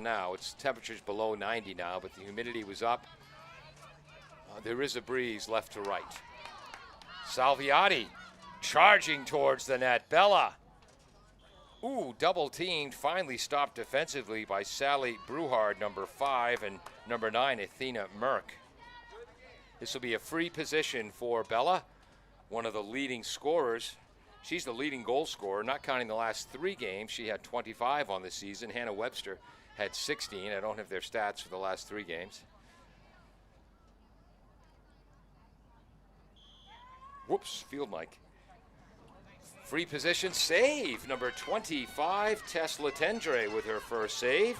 now. It's temperatures below 90 now, but the humidity was up. There is a breeze left to right. Salviati charging towards the net. Bella. Ooh, double teamed, finally stopped defensively by Sally Bruhard, number 5, and number 9, Athena Merck. This will be a free position for Bella, one of the leading scorers. She's the leading goal scorer, not counting the last 3 games. She had 25 on the season. Hannah Webster had 16. I don't have their stats for the last 3 games. Whoops, field mic. Free position save, number 25, Tess Latendre with her first save.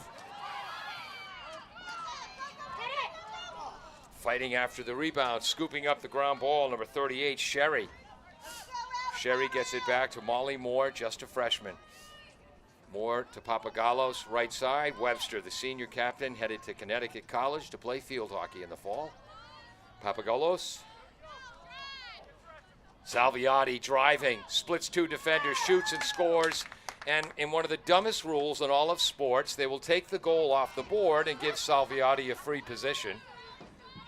Fighting after the rebound, scooping up the ground ball, number 38, Sherry. Sherry gets it back to Molly Moore, just a freshman. Moore to Papagallos, right side. Webster, the senior captain, headed to Connecticut College to play field hockey in the fall. Papagallos. Salviati driving, splits 2 defenders, shoots and scores. And in one of the dumbest rules in all of sports, they will take the goal off the board and give Salviati a free position.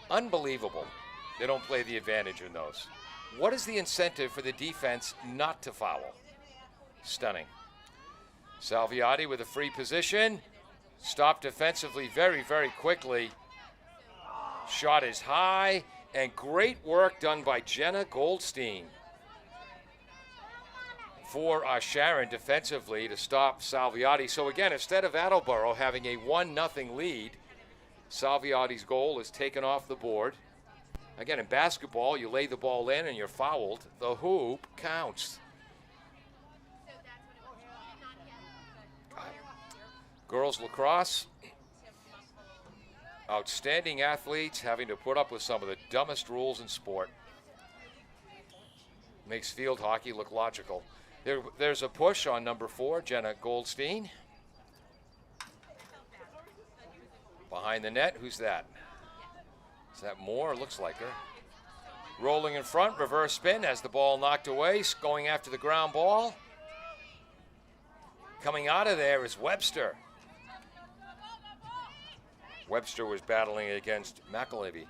Unbelievable. They don't play the advantage in those. What is the incentive for the defense not to foul? Stunning. Salviati with a free position. Stopped defensively very, very quickly. Shot is high. And great work done by Jenna Goldstein for Sharon defensively to stop Salviati. So again, instead of Attleboro having a 1-0 lead, Salviati's goal is taken off the board. Again, in basketball, you lay the ball in and you're fouled. The hoop counts. Girls lacrosse. Outstanding athletes having to put up with some of the dumbest rules in sport. Makes field hockey look logical. There's a push on number 4, Jenna Goldstein. Behind the net, who's that? Is that Moore? Looks like her. Rolling in front, reverse spin, has the ball knocked away, going after the ground ball. Coming out of there is Webster. Webster was battling against McAlevey.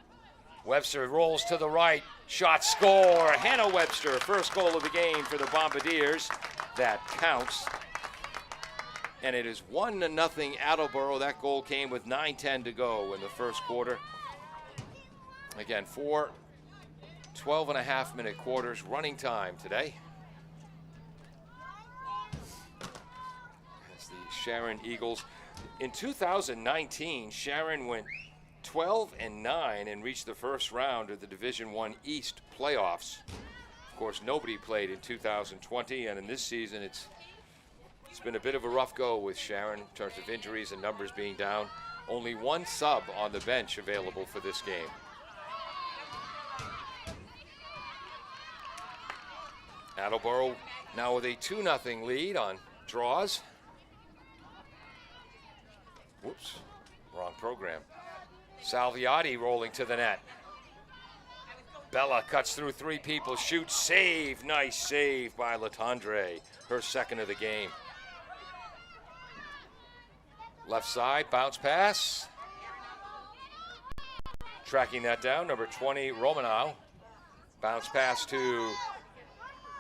Webster rolls to the right. Shot, score. Hannah Webster, first goal of the game for the Bombardiers. That counts. And it is 1-0 Attleboro. That goal came with 9:10 to go in the first quarter. Again, 4 12.5-minute quarters running time today. As the Sharon Eagles. In 2019, Sharon went 12-9 and reached the first round of the Division I East playoffs. Of course, nobody played in 2020, and in this season, it's been a bit of a rough go with Sharon in terms of injuries and numbers being down. Only 1 sub on the bench available for this game. Attleboro now with a 2-0 lead on draws. Whoops, wrong program. Salviati rolling to the net. Bella cuts through 3 people, shoots, save. Nice save by Latendre, her second of the game. Left side, bounce pass. Tracking that down, number 20, Romanow. Bounce pass to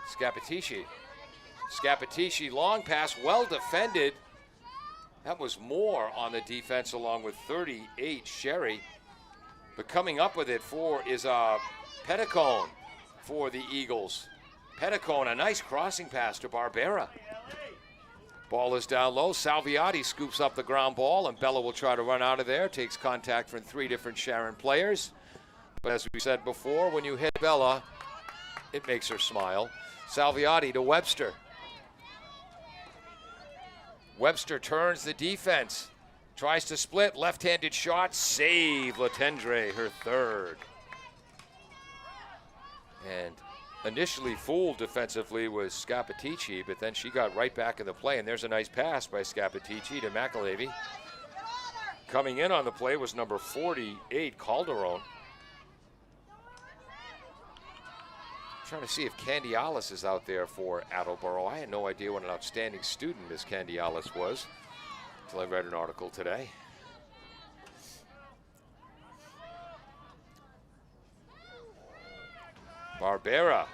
Scapitici. Scapitici, long pass, well defended. That was Moore on the defense along with 38, Sherry. But coming up with it is Petticone for the Eagles. Petticone, a nice crossing pass to Barbera. Ball is down low. Salviati scoops up the ground ball, and Bella will try to run out of there. Takes contact from 3 different Sharon players. But as we said before, when you hit Bella, it makes her smile. Salviati to Webster. Webster turns the defense. Tries to split, left-handed shot, save. Latendre, her third. And initially fooled defensively was Scapitici, but then she got right back in the play, and there's a nice pass by Scapitici to McAlevey. Coming in on the play was number 48, Calderon. Trying to see if Candialis is out there for Attleboro. I had no idea what an outstanding student Miss Candialis was article. I read an article today. Barbera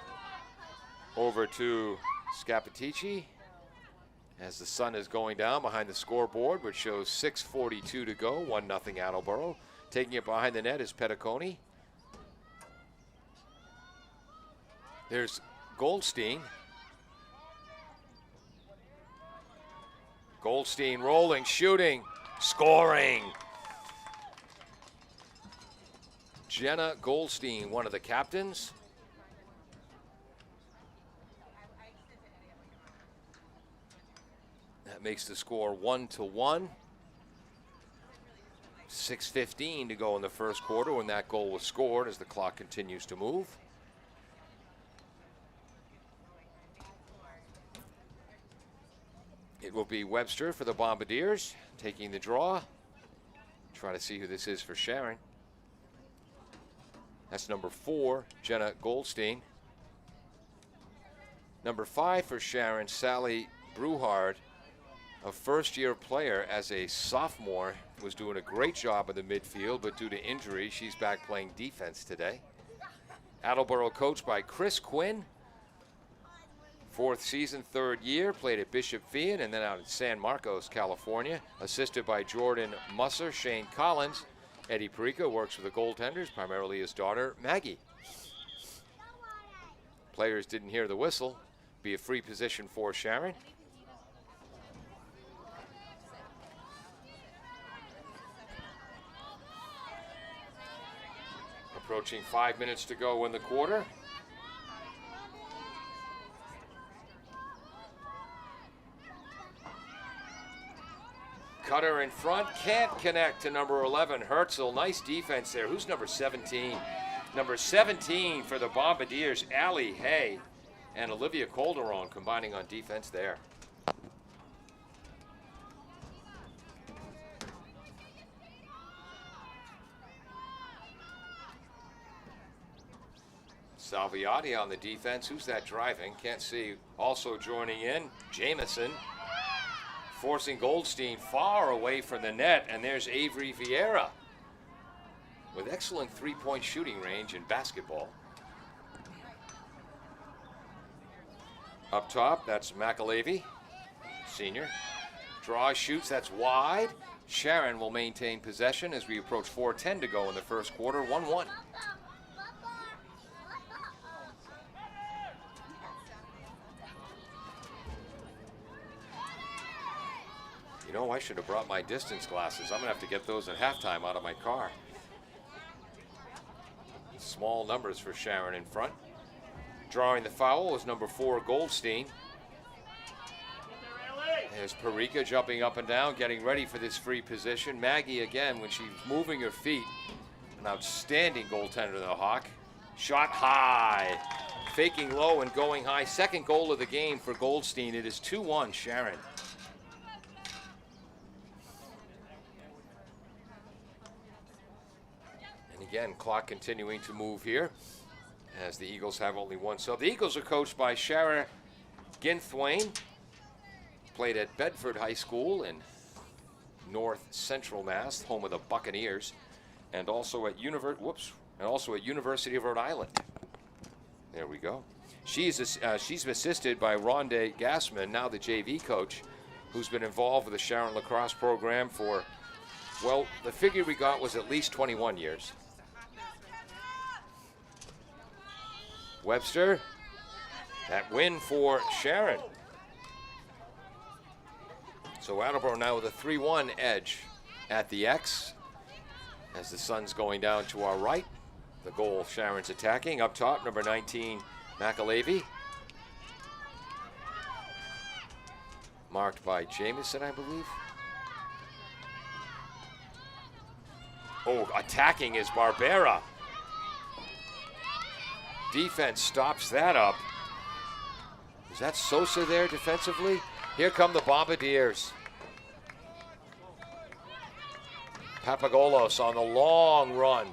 over to Scapitici as the sun is going down behind the scoreboard, which shows 6:42 to go, 1-0 Attleboro. Taking it behind the net is Petticone. There's Goldstein. Goldstein rolling, shooting, scoring. Jenna Goldstein, one of the captains. That makes the score 1-1. 6:15 to go in the first quarter when that goal was scored as the clock continues to move. It will be Webster for the Bombardiers, taking the draw. Try to see who this is for Sharon. That's number 4, Jenna Goldstein. Number 5 for Sharon, Sally Bruhard, a first-year player as a sophomore, was doing a great job in the midfield, but due to injury, she's back playing defense today. Attleboro coached by Chris Quinn. 4th season, 3rd year, played at Bishop Feion and then out in San Marcos, California. Assisted by Jordan Musser, Shane Collins. Eddie Perica works with the goaltenders, primarily his daughter, Maggie. Players didn't hear the whistle. Be a free position for Sharon. Approaching 5 minutes to go in the quarter. Cutter in front, can't connect to number 11, Herzl. Nice defense there. Who's number 17? Number 17 for the Bombardiers, Allie Hay and Olivia Calderon combining on defense there. Salviati on the defense. Who's that driving? Can't see. Also joining in, Jamison. Forcing Goldstein far away from the net, and there's Avery Vieira with excellent three-point shooting range in basketball. Up top, that's McAlevey, senior. Draws, shoots, that's wide. Sharon will maintain possession as we approach 4:10 to go in the first quarter, 1-1. You know, I should have brought my distance glasses. I'm going to have to get those at halftime out of my car. Small numbers for Sharon in front. Drawing the foul was number 4, Goldstein. There's Perica jumping up and down, getting ready for this free position. Maggie again, when she's moving her feet. An outstanding goaltender, the Hawk. Shot high. Faking low and going high. Second goal of the game for Goldstein. It is 2-1 Sharon. Again, clock continuing to move here as the Eagles have only one. So the Eagles are coached by Shara Ginthwain. Played at Bedford High School in North Central Mass, home of the Buccaneers, and also at University of Rhode Island. There we go. She's assisted by Rhonda Gassman, now the JV coach, who's been involved with the Sharon Lacrosse program for, well, the figure we got was at least 21 years. Webster, that win for Sharon. So Attleboro now with a 3-1 edge at the X as the sun's going down to our right. The goal Sharon's attacking. Up top, number 19, McAlevey. Marked by Jamison, I believe. Oh, attacking is Barbera. Defense stops that up. Is that Sosa there defensively? Here come the Bombardiers. Papagolos on the long run.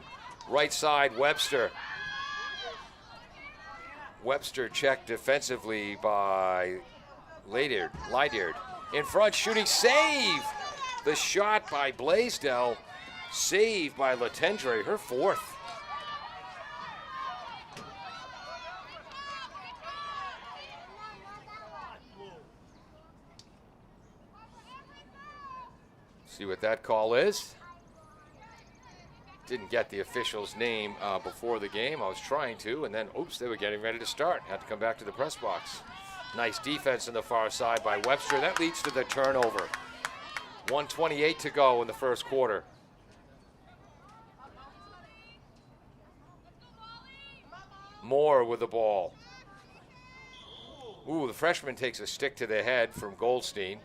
Right side, Webster. Webster checked defensively by Lydiard. In front, shooting, save! The shot by Blaisdell, saved by Letendre, her fourth. See what that call is. Didn't get the official's name before the game. I was trying to, and then, oops, they were getting ready to start. Had to come back to the press box. Nice defense on the far side by Webster. That leads to the turnover. 1:28 to go in the first quarter. Moore with the ball. Ooh, the freshman takes a stick to the head from Goldstein.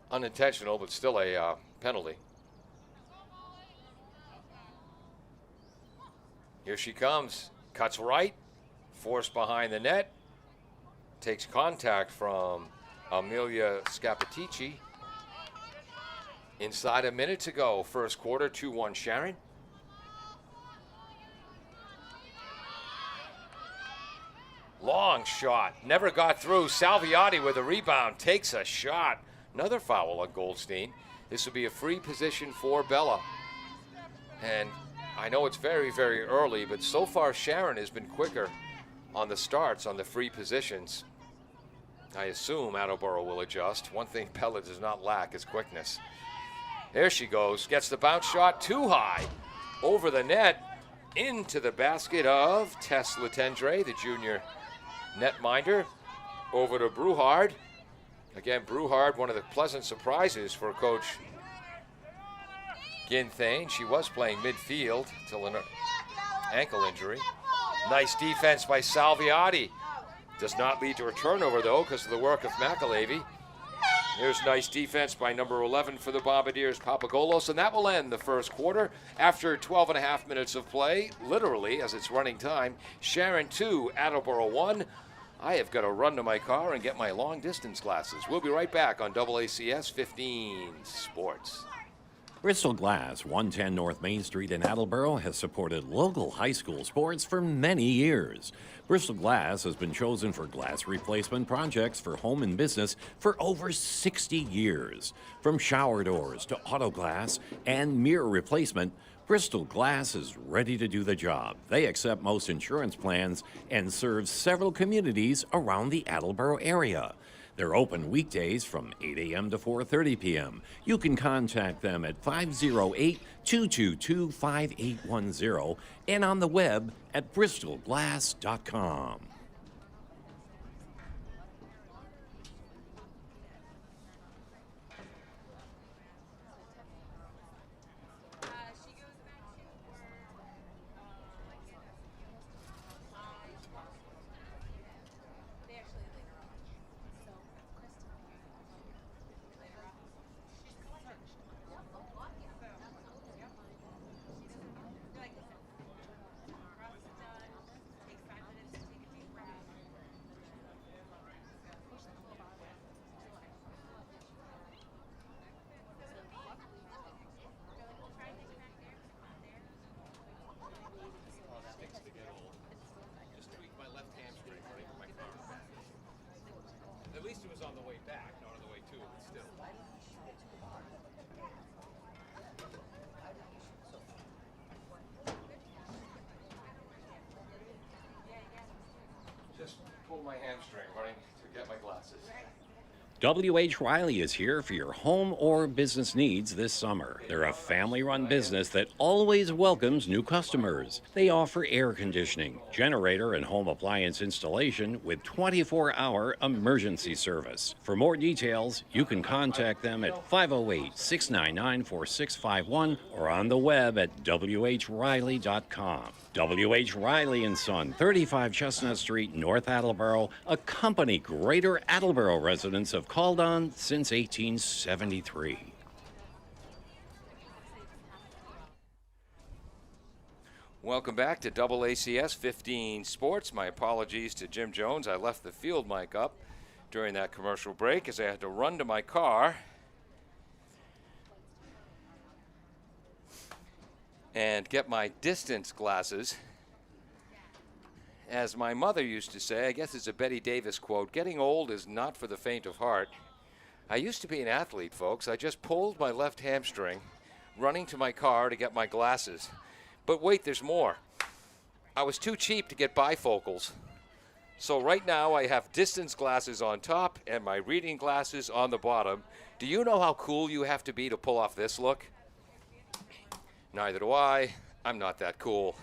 Unintentional, but still a penalty. Here she comes. Cuts right. Forced behind the net. Takes contact from Amelia Scapitici. Inside a minute to go. First quarter, 2-1 Sharon. Long shot. Never got through. Salviati with a rebound. Takes a shot. Another foul on Goldstein. This will be a free position for Bella. And I know it's very, very early, but so far Sharon has been quicker on the starts on the free positions. I assume Attleboro will adjust. One thing Bella does not lack is quickness. There she goes. Gets the bounce shot too high. Over the net. Into the basket of Tess Letendre, the junior netminder. Over to Bruhard. Again, Bruhard, one of the pleasant surprises for Coach Ginthane. She was playing midfield till an ankle injury. Nice defense by Salviati. Does not lead to a turnover, though, because of the work of McAlavey. There's nice defense by number 11 for the Bombardiers, Papagolos, and that will end the first quarter. After 12 and a half minutes of play, literally, as it's running time, Sharon 2, Attleboro 1. I have got to run to my car and get my long-distance glasses. We'll be right back on AACS 15 Sports. Bristol Glass, 110 North Main Street in Attleboro, has supported local high school sports for many years. Bristol Glass has been chosen for glass replacement projects for home and business for over 60 years. From shower doors to auto glass and mirror replacement, Bristol Glass is ready to do the job. They accept most insurance plans and serve several communities around the Attleboro area. They're open weekdays from 8 a.m. to 4:30 p.m. You can contact them at 508-222-5810 and on the web at bristolglass.com. At least it was on the way back, not on the way to, but still. Just pulled my hamstring running to get my glasses. W.H. Riley is here for your home or business needs this summer. They're a family-run business that always welcomes new customers. They offer air conditioning, generator, and home appliance installation with 24-hour emergency service. For more details, you can contact them at 508-699-4651 or on the web at whriley.com. W.H. Riley & Son, 35 Chestnut Street, North Attleboro, a company Greater Attleboro residents have called on since 1873. Welcome back to AACS 15 Sports. My apologies to Jim Jones. I left the field mic up during that commercial break as I had to run to my car and get my distance glasses. As my mother used to say, I guess it's a Betty Davis quote, getting old is not for the faint of heart. I used to be an athlete, folks. I just pulled my left hamstring running to my car to get my glasses. But wait, there's more. I was too cheap to get bifocals. So right now I have distance glasses on top and my reading glasses on the bottom. Do you know how cool you have to be to pull off this look? Neither do I. I'm not that cool.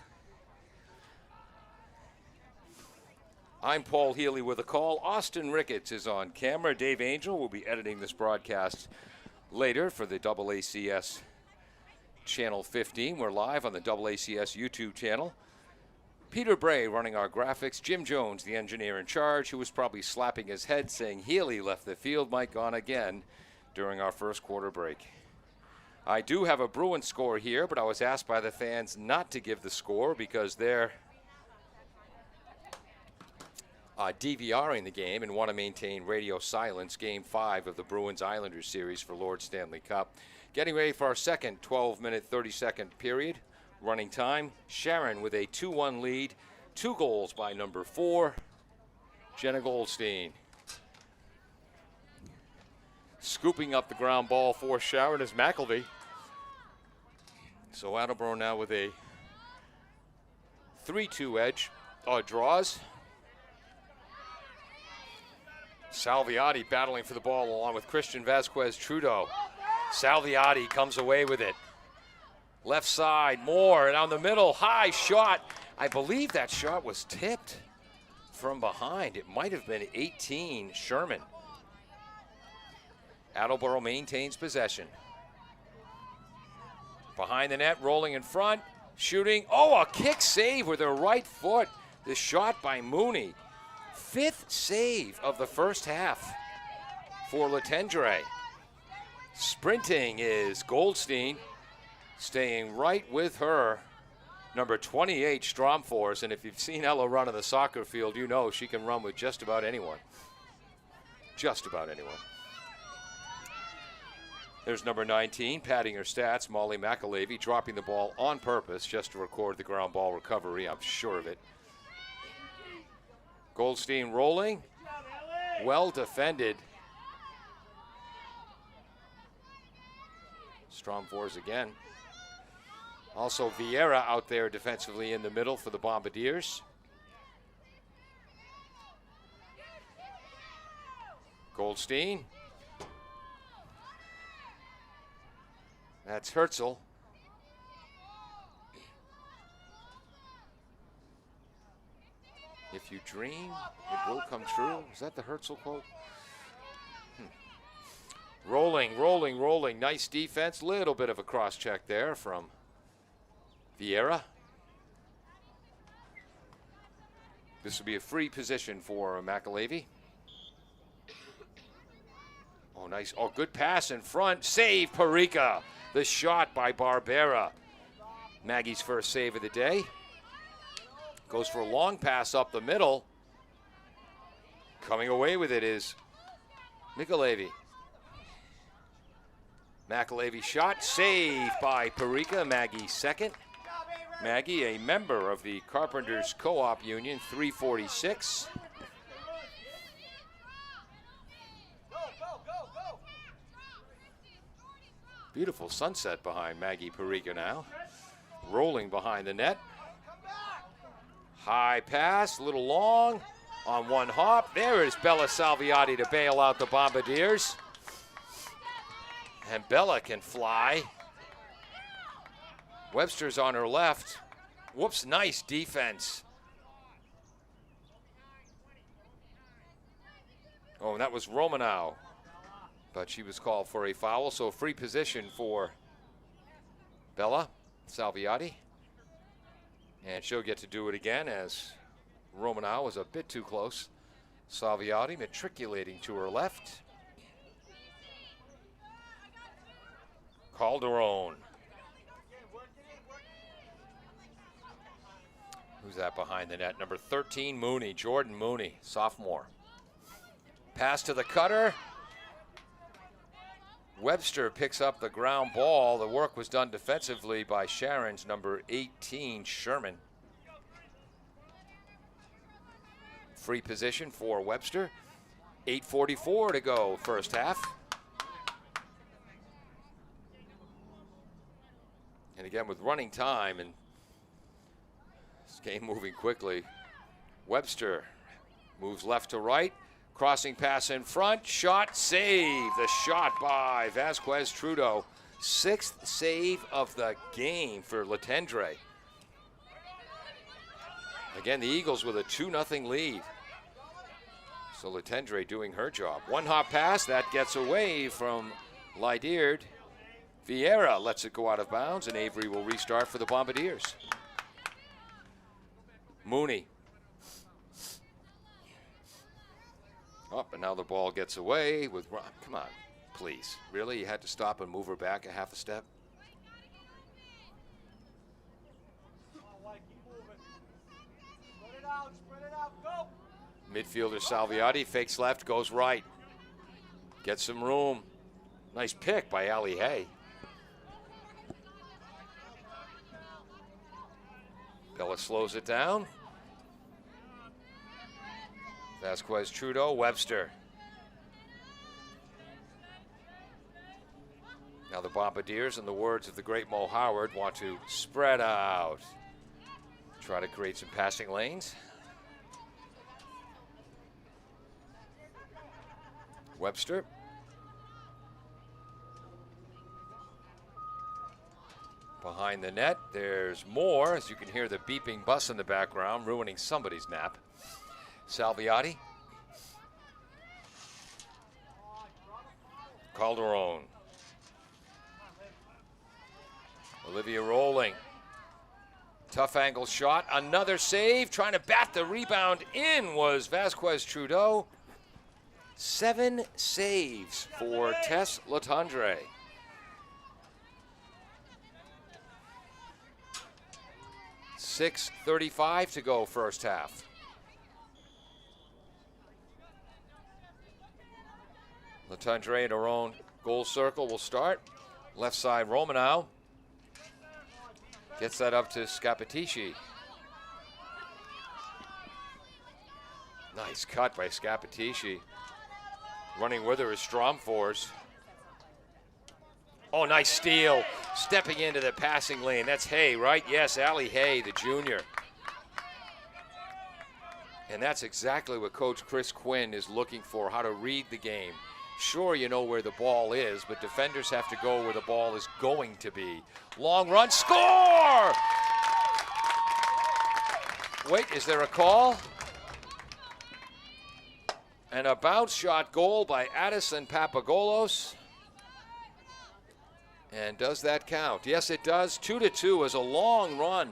I'm Paul Healy with a call. Austin Ricketts is on camera. Dave Angel will be editing this broadcast later for the AACS Channel 15. We're live on the AACS YouTube channel. Peter Bray running our graphics. Jim Jones, the engineer in charge, who was probably slapping his head saying Healy left the field, might gone again during our first quarter break. I do have a Bruins score here, but I was asked by the fans not to give the score because they're DVRing the game and want to maintain radio silence. Game 5 of the Bruins-Islanders series for Lord Stanley Cup. Getting ready for our second 12-minute, 30-second period. Running time, Sharon with a 2-1 lead. 2 goals by number 4, Jenna Goldstein. Scooping up the ground ball for Sharon is McElvey. So Attleboro now with a 3-2 edge. Draws. Salviati battling for the ball along with Christian Vasquez Trudeau. Salviati comes away with it. Left side, Moore, and down the middle, high shot. I believe that shot was tipped from behind. It might have been 18, Sherman. Attleboro maintains possession. Behind the net, rolling in front, shooting. Oh, a kick save with her right foot. The shot by Mooney. 5th save of the first half for Letendre. Sprinting is Goldstein. Staying right with her, number 28, Stromfors. And if you've seen Ella run on the soccer field, you know she can run with just about anyone. Just about anyone. There's number 19, padding her stats, Molly McAlevey, dropping the ball on purpose just to record the ground ball recovery. I'm sure of it. Goldstein rolling. Well defended. Stromfors again. Also Vieira out there defensively in the middle for the Bombardiers. Goldstein. That's Herzl. If you dream, it will come true. Is that the Herzl quote? Rolling, rolling, rolling. Nice defense. Little bit of a cross check there from Vieira. This will be a free position for McAlevey. Oh, nice. Oh, good pass in front. Save, Parika. The shot by Barbera. Maggie's first save of the day. Goes for a long pass up the middle. Coming away with it is McAlevey. McAlevey shot. Saved by Parika. Maggie second. Maggie, a member of the Carpenters Co-op Union, 346. Beautiful sunset behind Maggie Parika now. Rolling behind the net. High pass, a little long, on one hop. There is Bella Salviati to bail out the Bombardiers. And Bella can fly. Webster's on her left. Whoops, nice defense. Oh, and that was Romanow. But she was called for a foul, so free position for Bella Salviati. And she'll get to do it again as Romanow was a bit too close. Salviati matriculating to her left. Calderon. Who's that behind the net? Number 13, Mooney, Jordan Mooney, sophomore. Pass to the cutter. Webster picks up the ground ball. The work was done defensively by Sharon's number 18, Sherman. Free position for Webster. 8:44 to go, first half. And again, with running time and this game moving quickly, Webster moves left to right. Crossing pass in front. Shot, save. The shot by Vasquez Trudeau. 6th save of the game for Letendre. Again, the Eagles with a 2-0 lead. So Letendre doing her job. One hop pass, that gets away from Lydeard. Vieira lets it go out of bounds, and Avery will restart for the Bombardiers. Mooney. Up, and now the ball gets away with, come on, please. Really? You had to stop and move her back a half a step? Midfielder Salviati fakes left, goes right. Gets some room. Nice pick by Ali Hay. Bella slows it down. Vasquez Trudeau, Webster. Now the Bombardiers, in the words of the great Mo Howard, want to spread out. Try to create some passing lanes. Webster. Behind the net, there's more, as you can hear the beeping bus in the background, ruining somebody's nap. Salviati. Calderon. Olivia rolling. Tough angle shot. Another save. Trying to bat the rebound in was Vasquez Trudeau. 7 saves for Tess Letendre. .6:35 to go first half. Letendre in her own goal circle will start. Left side, Romanow. Gets that up to Scapitici. Nice cut by Scapitici. Running with her is Stromfors. Oh, nice steal. Stepping into the passing lane. That's Hay, right? Yes, Ali Hay, the junior. And that's exactly what Coach Chris Quinn is looking for, how to read the game. Sure, you know where the ball is, but defenders have to go where the ball is going to be. Long run, score! Wait, is there a call? And a bounce shot goal by Addison Papagolos. And does that count? Yes, it does. 2-2 is a long run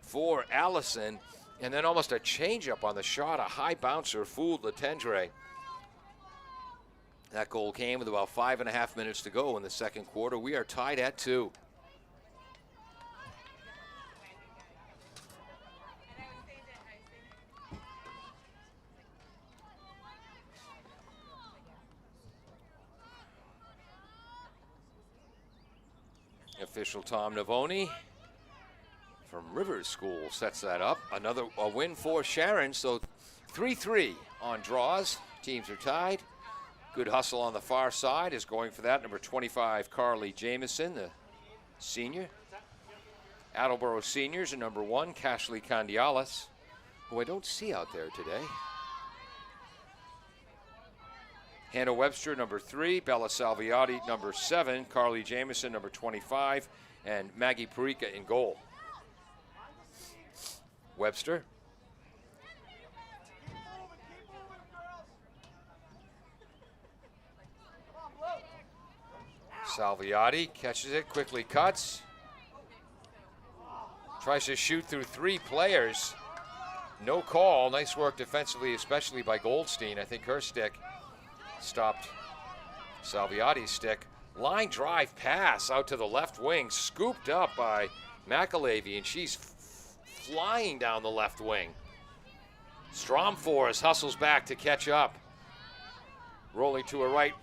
for Allison. And then almost a changeup on the shot. A high bouncer fooled Letendre. That goal came with about 5.5 minutes to go in the second quarter. We are tied at 2. Official Tom Navoni from Rivers School sets that up. Another win for Sharon, so 3-3 on draws. Teams are tied. Good hustle on the far side is going for that. Number 25, Carly Jamieson, the senior. Attleboro seniors are number 1, Cashley Candialis, who I don't see out there today. Hannah Webster, number 3, Bella Salviati, number 7, Carly Jamieson, number 25, and Maggie Perica in goal. Webster. Salviati catches it, quickly cuts. Tries to shoot through 3 players. No call. Nice work defensively, especially by Goldstein. I think her stick stopped Salviati's stick. Line drive pass out to the left wing, scooped up by McAlevey, and she's flying down the left wing. Stromfors hustles back to catch up. Rolling to her right.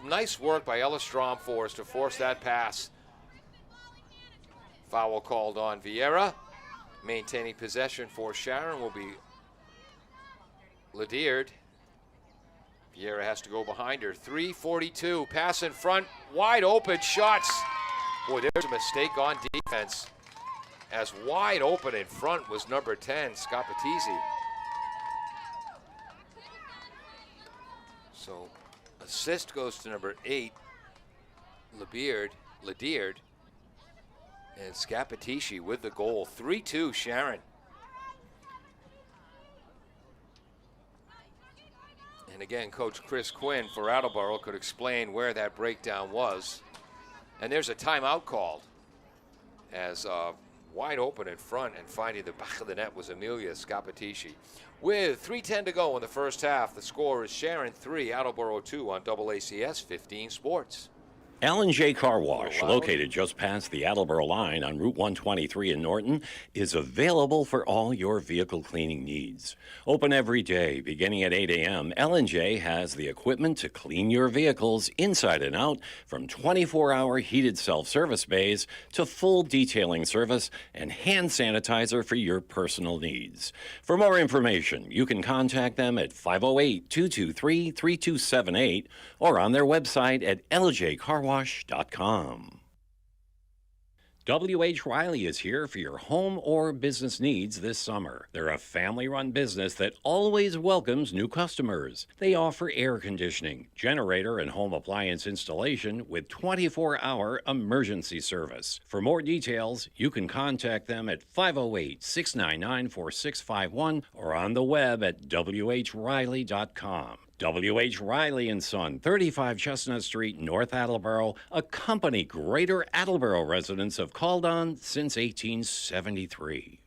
Nice work by Ella Stromfors to force that pass. Foul called on Vieira. Maintaining possession for Sharon will be Lydeard. Vieira has to go behind her. 3:42. Pass in front. Wide open shots. Boy, there's a mistake on defense. As wide open in front was number 10, Scapatisi. So assist goes to number 8, Lediard, and Scapatisi with the goal. 3-2 Sharon. And again, Coach Chris Quinn for Attleboro could explain where that breakdown was. And there's a timeout called as wide open in front and finding the back of the net was Amelia Scapatisi. With 3:10 to go in the first half, the score is Sharon 3, Attleboro 2 on AACS 15 Sports. L&J Car Wash, located just past the Attleboro line on Route 123 in Norton, is available for all your vehicle cleaning needs. Open every day, beginning at 8 a.m., L&J has the equipment to clean your vehicles inside and out, from 24-hour heated self-service bays to full detailing service and hand sanitizer for your personal needs. For more information, you can contact them at 508-223-3278 or on their website at ljcarwash.com. W.H. Riley is here for your home or business needs this summer. They're a family-run business that always welcomes new customers. They offer air conditioning, generator, and home appliance installation with 24-hour emergency service. For more details, you can contact them at 508-699-4651 or on the web at whriley.com. W.H. Riley & Son, 35 Chestnut Street, North Attleboro, a company Greater Attleboro residents have called on since 1873.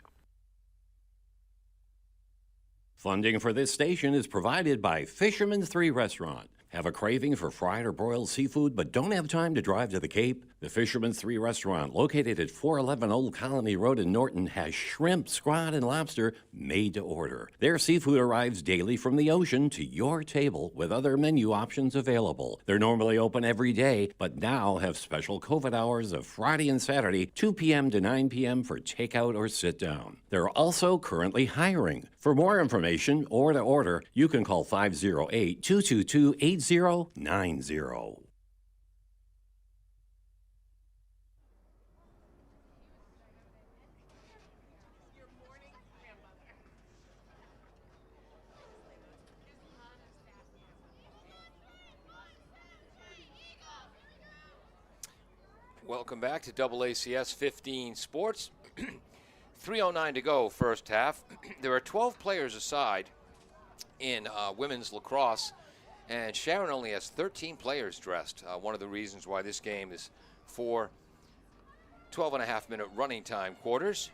Funding for this station is provided by Fisherman's 3 Restaurant. Have a craving for fried or broiled seafood but don't have time to drive to the Cape? The Fisherman's 3 Restaurant, located at 411 Old Colony Road in Norton, has shrimp, squid, and lobster made to order. Their seafood arrives daily from the ocean to your table with other menu options available. They're normally open every day, but now have special COVID hours of Friday and Saturday, 2 p.m. to 9 p.m. for takeout or sit down. They're also currently hiring. For more information or to order, you can call 508-222-8090. Welcome back to AACS 15 Sports. 3:09 to go, first half. There are 12 players aside in women's lacrosse, and Sharon only has 13 players dressed. One of the reasons why this game is 4 12.5-minute running time quarters.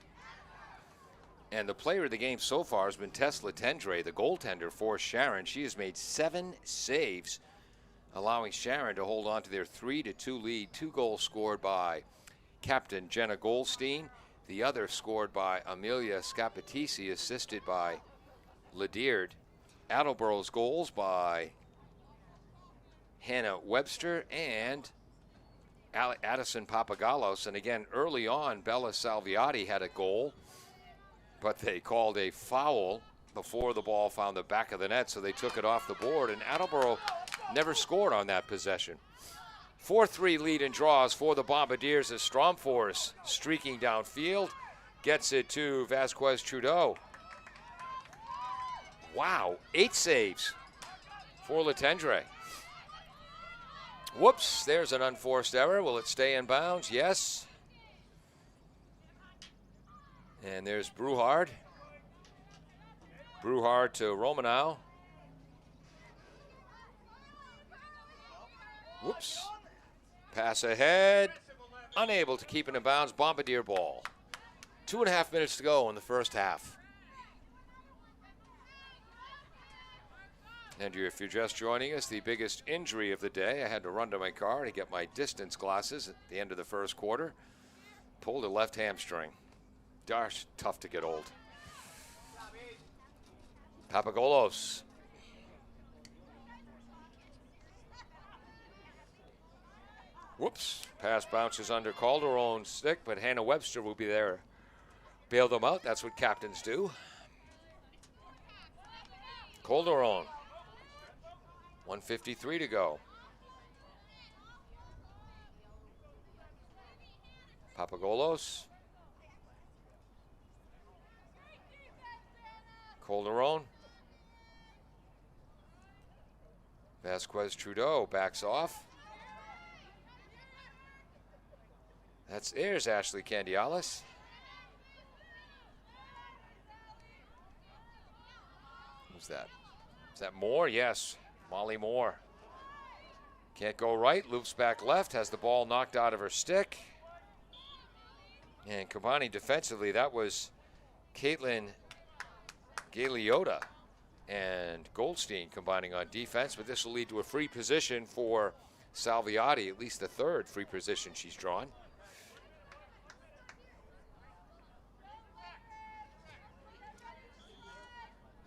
And the player of the game so far has been Tess Letendre, the goaltender for Sharon. She has made 7 saves, allowing Sharon to hold on to their 3-2 lead. 2 goals scored by captain Jenna Goldstein. The other scored by Amelia Scapatisi, assisted by Lediard. Attleboro's goals by Hannah Webster and Addison Papagallos. And again, early on, Bella Salviati had a goal, but they called a foul before the ball found the back of the net, so they took it off the board, and Attleboro never scored on that possession. 4-3 lead in draws for the Bombardiers as Stromfors streaking downfield. Gets it to Vasquez Trudeau. Wow, 8 saves for Letendre. Whoops, there's an unforced error. Will it stay in bounds? Yes. And there's Bruhard. Bruhard to Romanow. Whoops. Pass ahead. Unable to keep it in bounds. Bombardier ball. 2.5 minutes to go in the first half. And if you're just joining us, the biggest injury of the day, I had to run to my car to get my distance glasses at the end of the first quarter. Pulled a left hamstring. Gosh, tough to get old. Papagolos. Whoops. Pass bounces under Calderon's stick, but Hannah Webster will be there. Bail them out. That's what captains do. Calderon. 1:53 to go. Papagolos. Calderon. Vasquez Trudeau backs off. There's Ashley Candialis. Who's that? Is that Moore? Yes, Molly Moore. Can't go right, loops back left, has the ball knocked out of her stick. And combining defensively, that was Caitlin Galeota and Goldstein combining on defense, but this will lead to a free position for Salviati, at least the third free position she's drawn.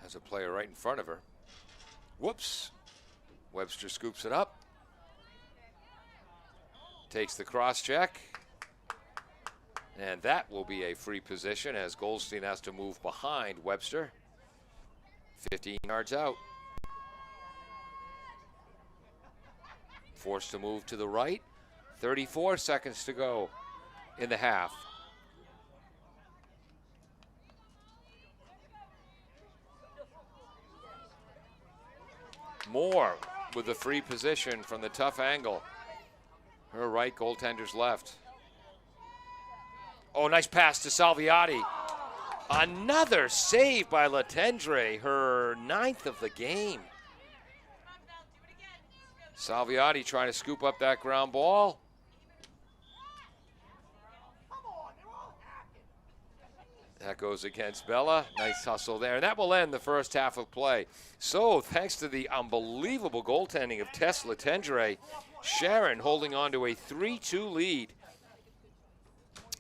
Has a player right in front of her. Whoops. Webster scoops it up. Takes the cross check. And that will be a free position as Goldstein has to move behind Webster. 15 yards out. Forced to move to the right. 34 seconds to go in the half. Moore with the free position from the tough angle. Her right, goaltender's left. Oh, nice pass to Salviati. Another save by Latendre, her 9th of the game. Salviati trying to scoop up that ground ball. That goes against Bella. Nice hustle there. And that will end the first half of play. So thanks to the unbelievable goaltending of Tess Latendre, Sharon holding on to a 3-2 lead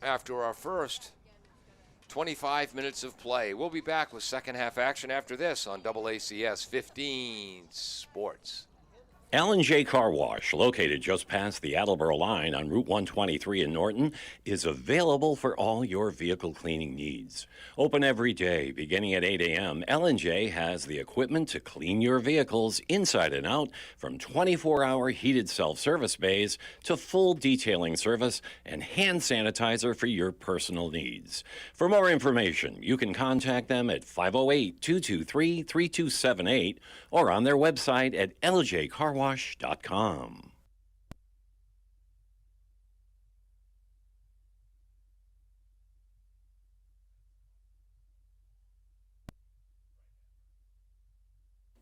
after our first 25 minutes of play. We'll be back with second half action after this on AACS 15 Sports. L&J Car Wash, located just past the Attleboro line on Route 123 in Norton, is available for all your vehicle cleaning needs. Open every day, beginning at 8 a.m., L&J has the equipment to clean your vehicles inside and out, from 24-hour heated self-service bays to full detailing service and hand sanitizer for your personal needs. For more information, you can contact them at 508-223-3278 or on their website at ljcarwash.com.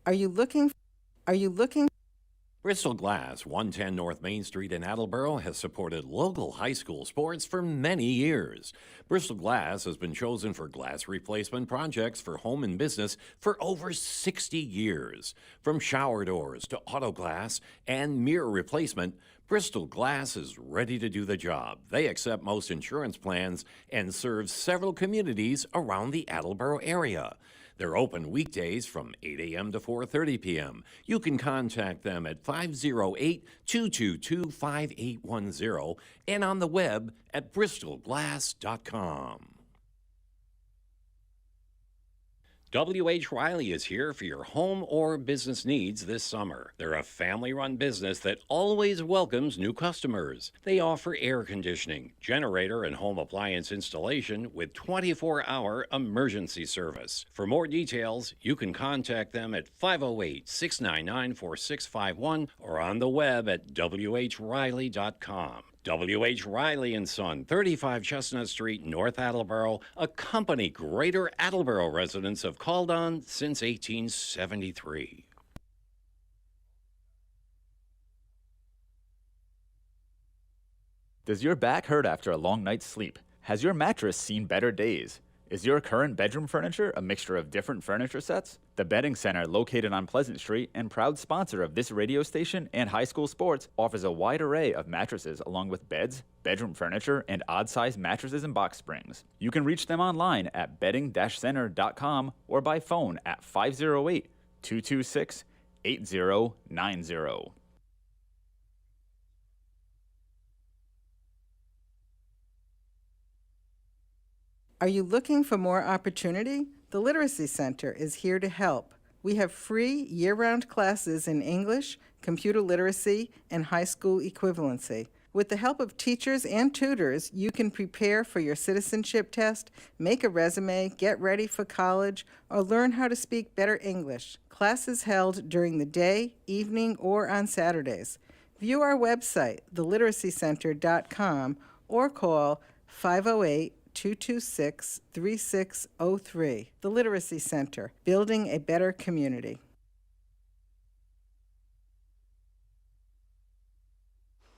Are you looking? Bristol Glass, 110 North Main Street in Attleboro, has supported local high school sports for many years. Bristol Glass has been chosen for glass replacement projects for home and business for over 60 years. From shower doors to auto glass and mirror replacement, Bristol Glass is ready to do the job. They accept most insurance plans and serve several communities around the Attleboro area. They're open weekdays from 8 a.m. to 4:30 p.m. You can contact them at 508-222-5810 and on the web at bristolglass.com. W.H. Riley is here for your home or business needs this summer. They're a family-run business that always welcomes new customers. They offer air conditioning, generator, and home appliance installation with 24-hour emergency service. For more details, you can contact them at 508-699-4651 or on the web at whriley.com. W.H. Riley & Son, 35 Chestnut Street, North Attleboro, a company Greater Attleboro residents have called on since 1873. Does your back hurt after a long night's sleep? Has your mattress seen better days? Is your current bedroom furniture a mixture of different furniture sets? The Bedding Center, located on Pleasant Street and proud sponsor of this radio station and high school sports, offers a wide array of mattresses along with beds, bedroom furniture, and odd-sized mattresses and box springs. You can reach them online at bedding-center.com or by phone at 508-226-8090. Are you looking for more opportunity? The Literacy Center is here to help. We have free year-round classes in English, computer literacy, and high school equivalency. With the help of teachers and tutors, you can prepare for your citizenship test, make a resume, get ready for college, or learn how to speak better English. Classes held during the day, evening, or on Saturdays. View our website, theliteracycenter.com, or call 508-226-3603. The Literacy Center, building a better community.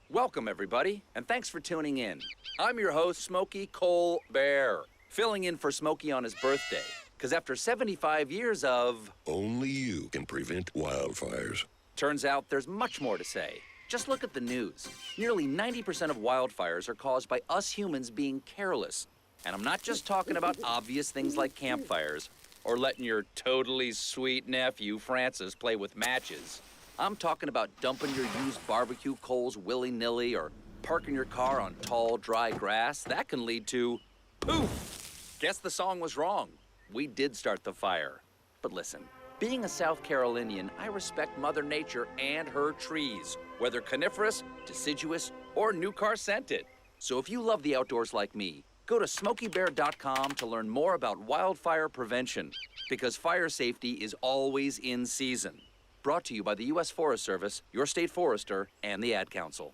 Welcome, everybody, and thanks for tuning in. I'm your host, Smokey Cole Bear, filling in for Smokey on his birthday, because after 75 years of... Only you can prevent wildfires. Turns out there's much more to say. Just look at the news. Nearly 90% of wildfires are caused by us humans being careless. And I'm not just talking about obvious things like campfires, or letting your totally sweet nephew, Francis, play with matches. I'm talking about dumping your used barbecue coals willy-nilly or parking your car on tall, dry grass. That can lead to poof. Guess the song was wrong. We did start the fire. But listen, being a South Carolinian, I respect Mother Nature and her trees, whether coniferous, deciduous, or new car scented. So if you love the outdoors like me, go to SmokeyBear.com to learn more about wildfire prevention, because fire safety is always in season. Brought to you by the U.S. Forest Service, your state forester, and the Ad Council.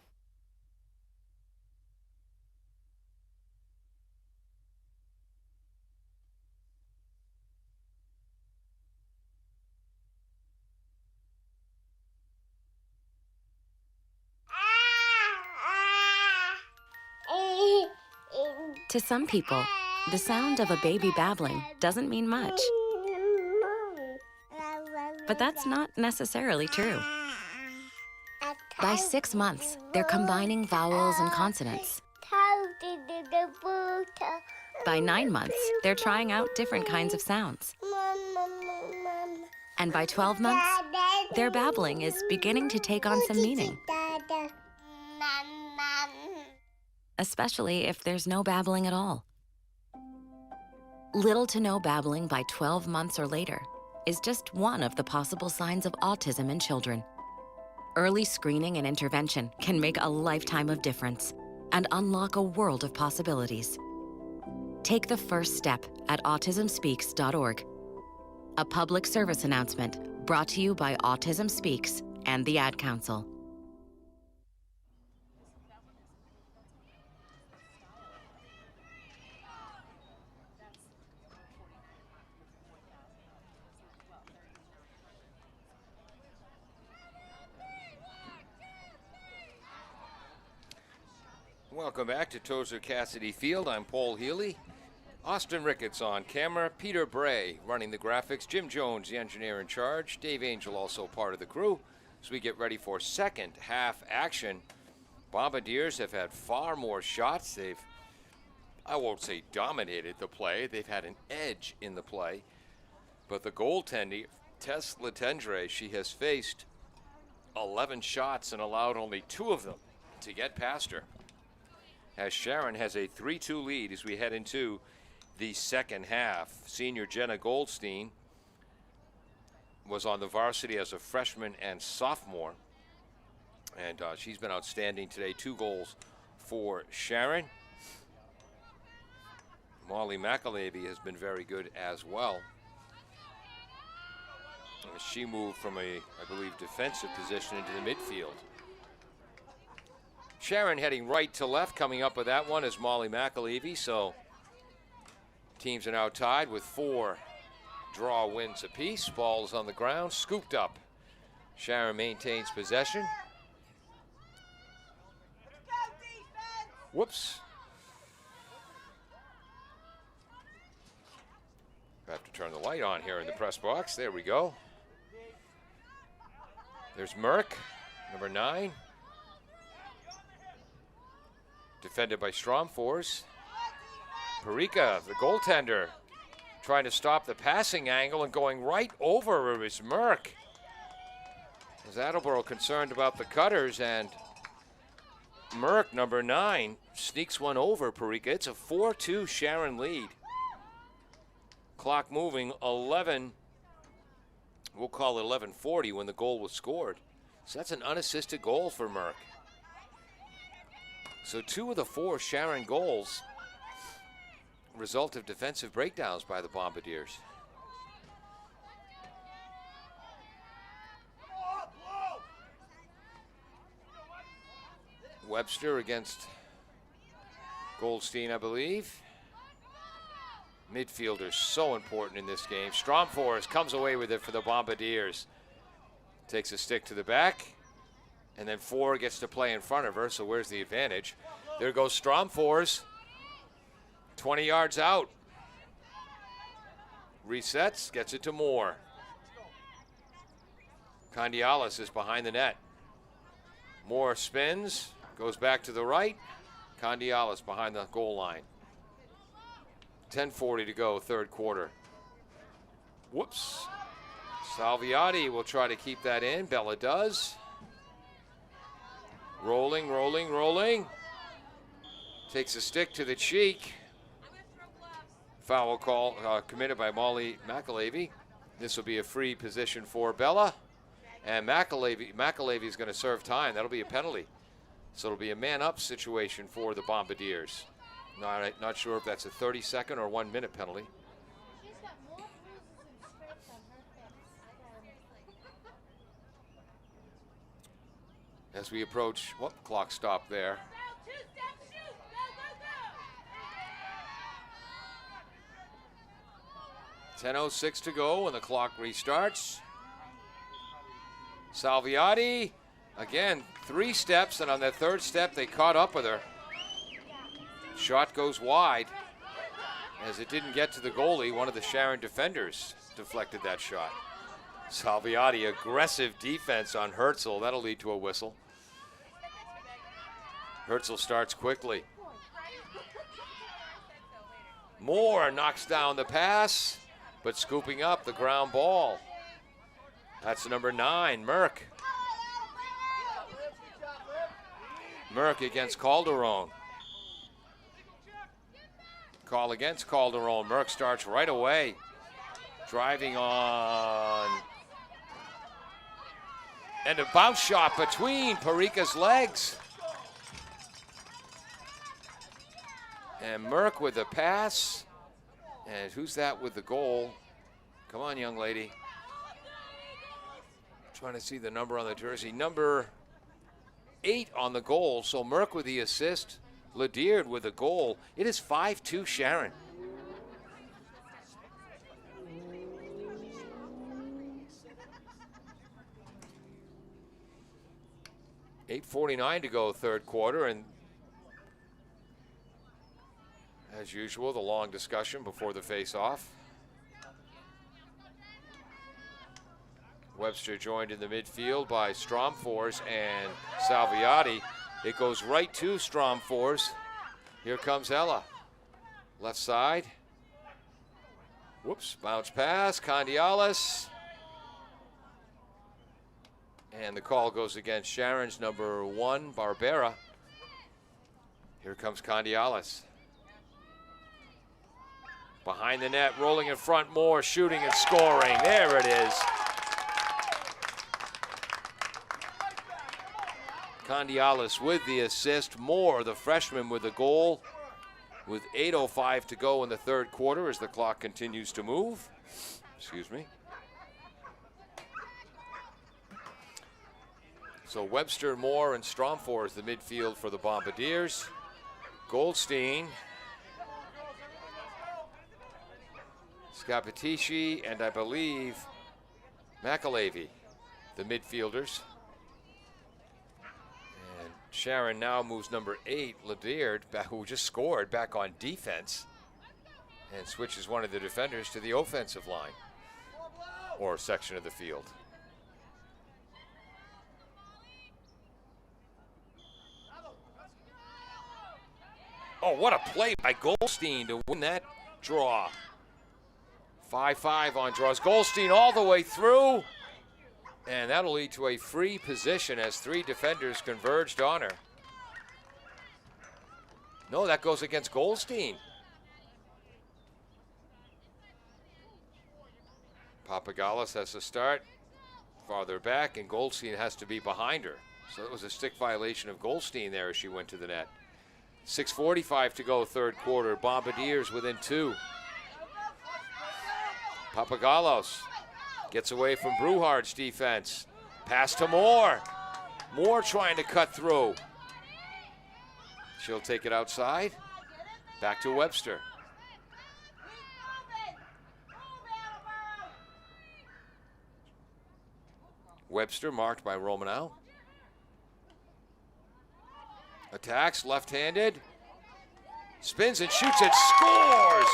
To some people, the sound of a baby babbling doesn't mean much. But that's not necessarily true. By 6 months, they're combining vowels and consonants. By 9 months, they're trying out different kinds of sounds. And by 12 months, their babbling is beginning to take on some meaning. Especially if there's no babbling at all. Little to no babbling by 12 months or later is just one of the possible signs of autism in children. Early screening and intervention can make a lifetime of difference and unlock a world of possibilities. Take the first step at autismspeaks.org. A public service announcement brought to you by Autism Speaks and the Ad Council. Welcome back to Tozer Cassidy Field. I'm Paul Healy. Austin Ricketts on camera. Peter Bray running the graphics. Jim Jones, the engineer in charge. Dave Angel also part of the crew. As we get ready for second half action, Bombardiers have had far more shots. They've, I won't say dominated the play. They've had an edge in the play. But the goaltender, Tess Letendre, she has faced 11 shots and allowed only 2 of them to get past her. As Sharon has a 3-2 lead as we head into the second half. Senior Jenna Goldstein was on the varsity as a freshman and sophomore, and she's been outstanding today. 2 goals for Sharon. Molly McAlevey has been very good as well. She moved from a, I believe, defensive position into the midfield. Sharon heading right to left, coming up with that one is Molly McAlevey. So teams are now tied with 4 draw wins apiece. Ball's on the ground, scooped up. Sharon maintains possession. Whoops. I have to turn the light on here in the press box. There we go. There's Merck, number 9. Defended by Stromfors. Parika, the goaltender, trying to stop the passing angle and going right over her is Merck. As Attleboro concerned about the cutters, and Merck, number 9, sneaks one over Parika. It's a 4-2 Sharon lead. Clock moving 11, we'll call it 11:40 when the goal was scored. So that's an unassisted goal for Merck. So 2 of the 4 Sharon goals result of defensive breakdowns by the Bombardiers. Webster against Goldstein, I believe. Midfielders so important in this game. Stromfors comes away with it for the Bombardiers. Takes a stick to the back, and then 4 gets to play in front of her, so where's the advantage? There goes Stromfors. 20 yards out. Resets, gets it to Moore. Candialis is behind the net. Moore spins, goes back to the right. Candialis behind the goal line. 10:40 to go, third quarter. Whoops. Salviati will try to keep that in. Bella does. Rolling, rolling, rolling. Takes a stick to the cheek. Foul call committed by Molly McAlevey. This will be a free position for Bella. And McAlevey is going to serve time. That'll be a penalty. So it'll be a man-up situation for the Bombardiers. Not sure if that's a 30-second or 1-minute penalty. As we approach, clock stopped there. 10:06 to go when the clock restarts. Salviati, again, 3 steps, and on that 3rd step, they caught up with her. Shot goes wide. As it didn't get to the goalie, one of the Sharon defenders deflected that shot. Salviati, aggressive defense on Herzl. That'll lead to a whistle. Herzl starts quickly. Moore knocks down the pass, but scooping up the ground ball. That's number 9, Merck. Merck against Calderon. Call against Calderon. Merck starts right away. Driving on. And a bounce shot between Parika's legs. And Merck with the pass. And who's that with the goal? Come on, young lady. Trying to see the number on the jersey. Number 8 on the goal. So Merck with the assist. Lediard with the goal. It is 5-2 Sharon. $8:49 to go, third quarter, and as usual, the long discussion before the face-off. Webster joined in the midfield by Stromfors and Salviati. It goes right to Stromfors. Here comes Ella. Left side. Whoops, bounce pass, Candialis. And the call goes against Sharon's number 1, Barbera. Here comes Candialis. Behind the net, rolling in front, Moore shooting and scoring. There it is. Candialis with the assist. Moore, the freshman, with the goal. With 8:05 to go in the third quarter as the clock continues to move. Excuse me. So Webster, Moore, and Stromfors the midfield for the Bombardiers. Goldstein, Scapitici, and I believe McAlevey, the midfielders. And Sharon now moves number 8, Lediard, who just scored, back on defense, and switches one of the defenders to the offensive line or section of the field. Oh, what a play by Goldstein to win that draw. 5-5 on draws. Goldstein all the way through. And that'll lead to a free position as 3 defenders converged on her. No, that goes against Goldstein. Papagalis has to start farther back, and Goldstein has to be behind her. So it was a stick violation of Goldstein there as she went to the net. 6:45 to go, third quarter. Bombardiers within 2. Papagalos gets away from Bruhard's defense. Pass to Moore. Moore trying to cut through. She'll take it outside. Back to Webster. Webster marked by Romanow. Attacks, left-handed. Spins and shoots and scores!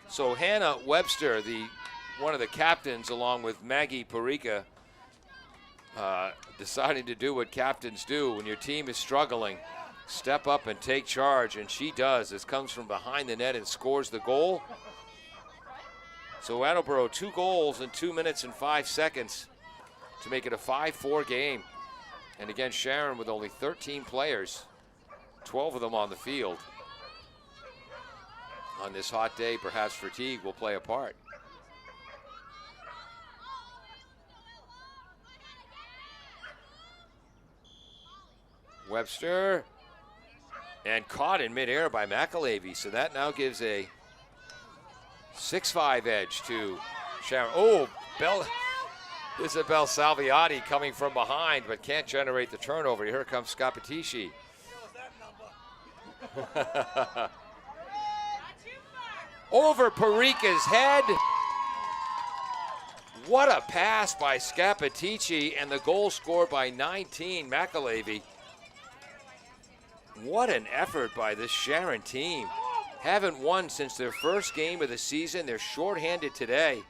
So Hannah Webster, one of the captains, along with Maggie Parika, deciding to do what captains do when your team is struggling. Step up and take charge, and she does. This comes from behind the net and scores the goal. So Attleboro, 2 goals in 2 minutes and 5 seconds to make it a 5-4 game. And again, Sharon with only 13 players, 12 of them on the field. On this hot day, perhaps fatigue will play a part. Webster, and caught in midair by McAlevey, so that now gives a 6-5 edge to Sharon. Oh, Isabel Salviati coming from behind, but can't generate the turnover. Here comes Scapitici. Over Parika's head. What a pass by Scapitici, and the goal scored by 19, McAlevey. What an effort by this Sharon team. Haven't won since their first game of the season. They're shorthanded today,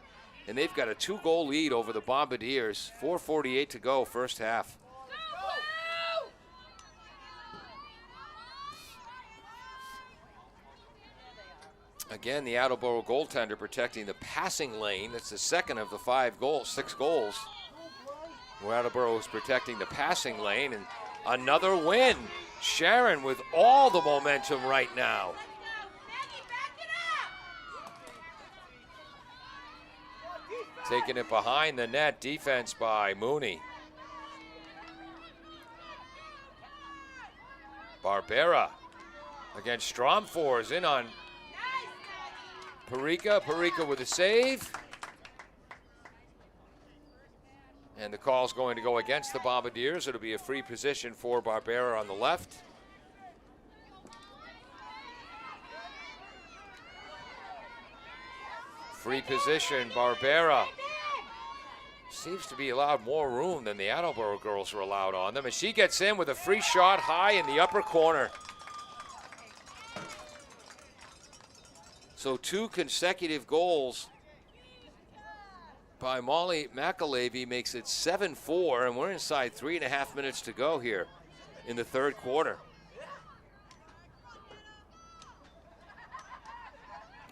and they've got a 2-goal lead over the Bombardiers. 4:48 to go, first half. Again, the Attleboro goaltender protecting the passing lane. That's the second of the 6 goals. Where Attleboro is protecting the passing lane, and another win. Sharon with all the momentum right now. Taking it behind the net, defense by Mooney. Barbera against Stromfors, in on Parika. Parika with a save. And the call's going to go against the Bombardiers. It'll be a free position for Barbera on the left. Free position, Barbera. Seems to be allowed more room than the Attleboro girls are allowed on them. And she gets in with a free shot high in the upper corner. So 2 consecutive goals by Molly McAlevey makes it 7-4, and we're inside 3.5 minutes to go here in the third quarter.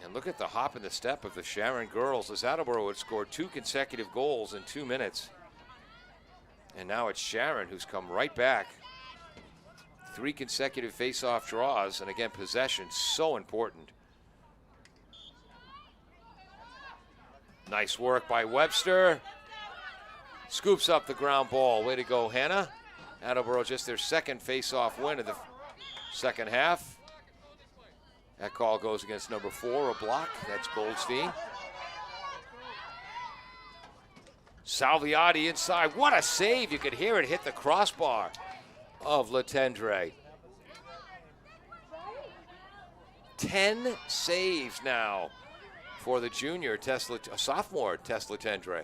And look at the hop and the step of the Sharon girls, as Attleboro had scored 2 consecutive goals in 2 minutes. And now it's Sharon who's come right back. 3 consecutive face-off draws, and again, possession so important. Nice work by Webster. Scoops up the ground ball. Way to go, Hannah. Attleboro just their second face-off win of the second half. That call goes against number 4, a block. That's Goldstein. Salviati inside. What a save. You could hear it hit the crossbar of Letendre. 10 saves now for the junior sophomore Tess Letendre.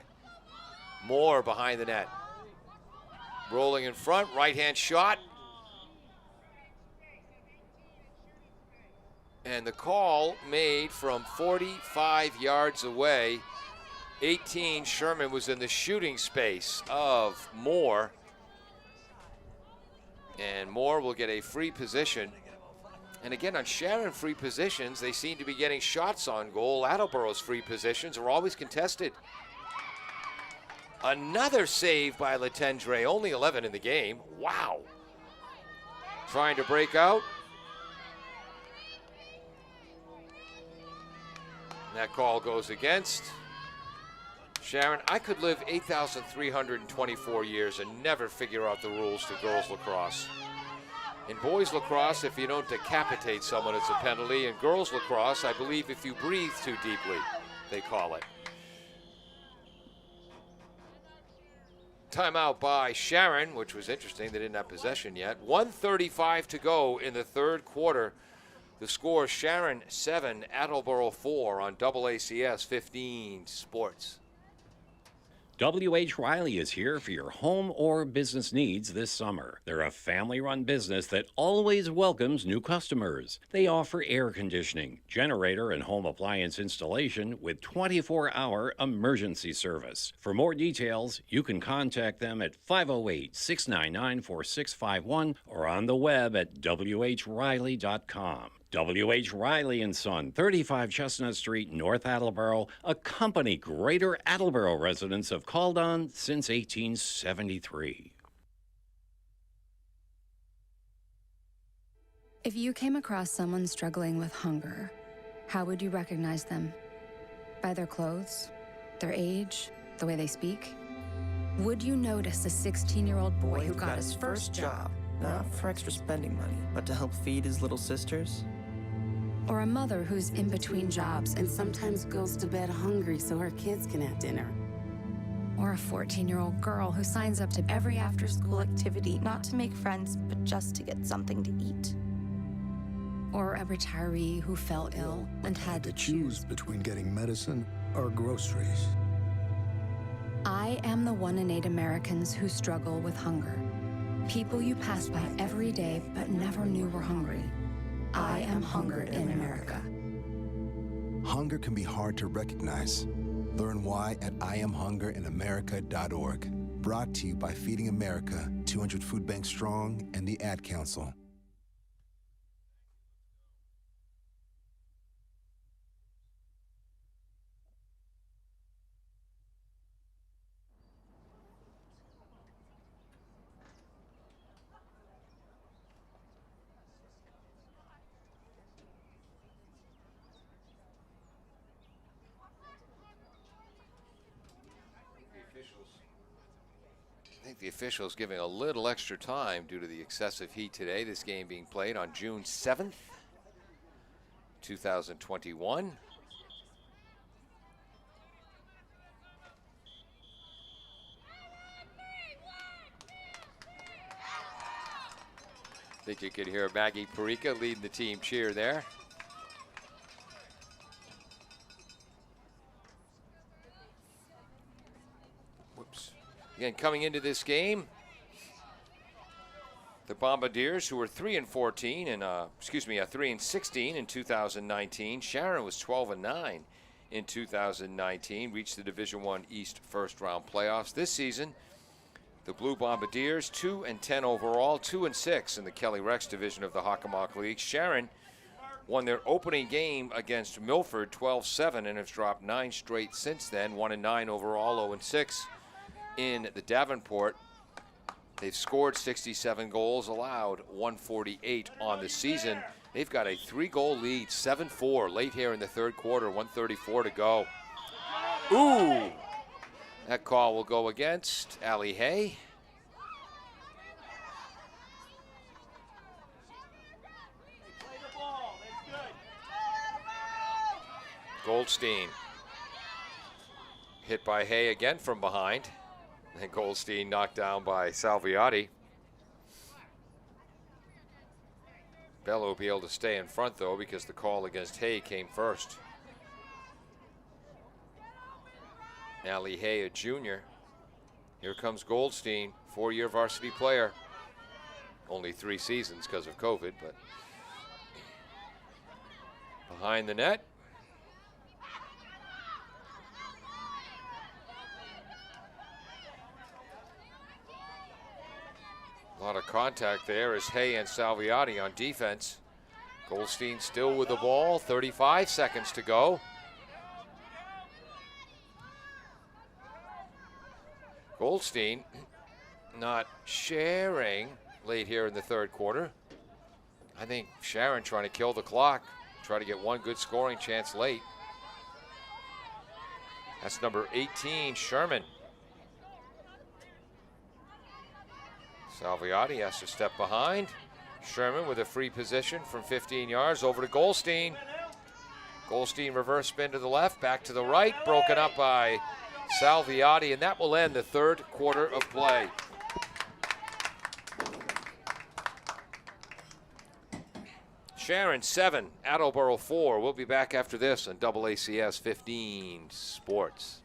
Moore behind the net. Rolling in front, right-hand shot. And the call made from 45 yards away. 18, Sherman was in the shooting space of Moore. And Moore will get a free position. And again, on Sharon free positions, they seem to be getting shots on goal. Attleboro's free positions are always contested. Another save by Letendre, only 11 in the game. Wow. Trying to break out. That call goes against. Sharon, I could live 8,324 years and never figure out the rules to girls lacrosse. In boys lacrosse, if you don't decapitate someone, it's a penalty. In girls lacrosse, I believe if you breathe too deeply, they call it. Timeout by Sharon, which was interesting. They didn't have possession yet. 1:35 to go in the third quarter. The score, Sharon 7, Attleboro 4 on AACS 15 Sports. W.H. Riley is here for your home or business needs this summer. They're a family-run business that always welcomes new customers. They offer air conditioning, generator, and home appliance installation with 24-hour emergency service. For more details, you can contact them at 508-699-4651 or on the web at whriley.com. W.H. Riley & Son, 35 Chestnut Street, North Attleboro, a company Greater Attleboro residents have called on since 1873. If you came across someone struggling with hunger, how would you recognize them? By their clothes, their age, the way they speak? Would you notice a 16-year-old boy who got his first job? Not for extra spending money, but to help feed his little sisters? Or a mother who's in between jobs and sometimes goes to bed hungry so her kids can have dinner? Or a 14-year-old girl who signs up to every after-school activity, not to make friends, but just to get something to eat? Or a retiree who fell ill and had to choose between getting medicine or groceries. I am the 1 in 8 Americans who struggle with hunger. People you pass by every day but never knew were hungry. I am hunger in America. Hunger can be hard to recognize. Learn why at IamHungerInAmerica.org. Brought to you by Feeding America, 200 Food Banks Strong, and the Ad Council. I think the officials giving a little extra time due to the excessive heat today. This game being played on June 7th, 2021. I think you could hear Maggie Parika leading the team cheer there. Whoops. Again, coming into this game, the Bombardiers, who were 3-14 and 3-16 in 2019. Sharon was 12-9 in 2019, reached the Division I East first-round playoffs. This season, the Blue Bombardiers, 2-10 overall, 2-6 in the Kelly Rex division of the Hockomock League. Sharon won their opening game against Milford 12-7 and has dropped 9 straight since then, 1-9 overall, 0-6 in the Davenport. They've scored 67 goals, allowed 148 on the season. They've got a 3-goal lead, 7-4 late here in the third quarter, 1:34 to go. Ooh! That call will go against Allie Hay. Goldstein hit by Hay again from behind. And Goldstein knocked down by Salviati. Bello will be able to stay in front, though, because the call against Hay came first. Allie Hay, a junior. Here comes Goldstein, 4-year varsity player. Only 3 seasons because of COVID, but behind the net. A lot of contact there as Hay and Salviati on defense. Goldstein still with the ball, 35 seconds to go. Goldstein not sharing late here in the third quarter. I think Sharon trying to kill the clock, try to get one good scoring chance late. That's number 18, Sherman. Salviati has to step behind. Sherman with a free position from 15 yards over to Goldstein. Goldstein reverse spin to the left, back to the right, broken up by Salviati, and that will end the third quarter of play. Sharon 7, Attleboro 4. We'll be back after this on AACS 15 Sports.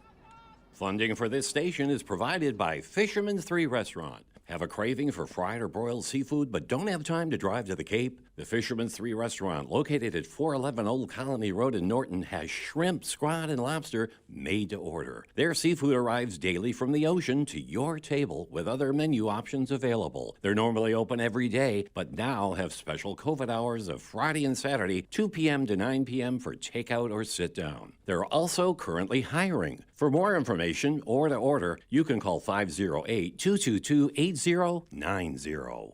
Funding for this station is provided by Fisherman's 3 Restaurant. Have a craving for fried or broiled seafood but don't have time to drive to the Cape? The Fisherman's 3 Restaurant, located at 411 Old Colony Road in Norton, has shrimp, scrod, and lobster made to order. Their seafood arrives daily from the ocean to your table with other menu options available. They're normally open every day, but now have special COVID hours of Friday and Saturday, 2 p.m. to 9 p.m. for takeout or sit down. They're also currently hiring. For more information or to order, you can call 508-222-8090.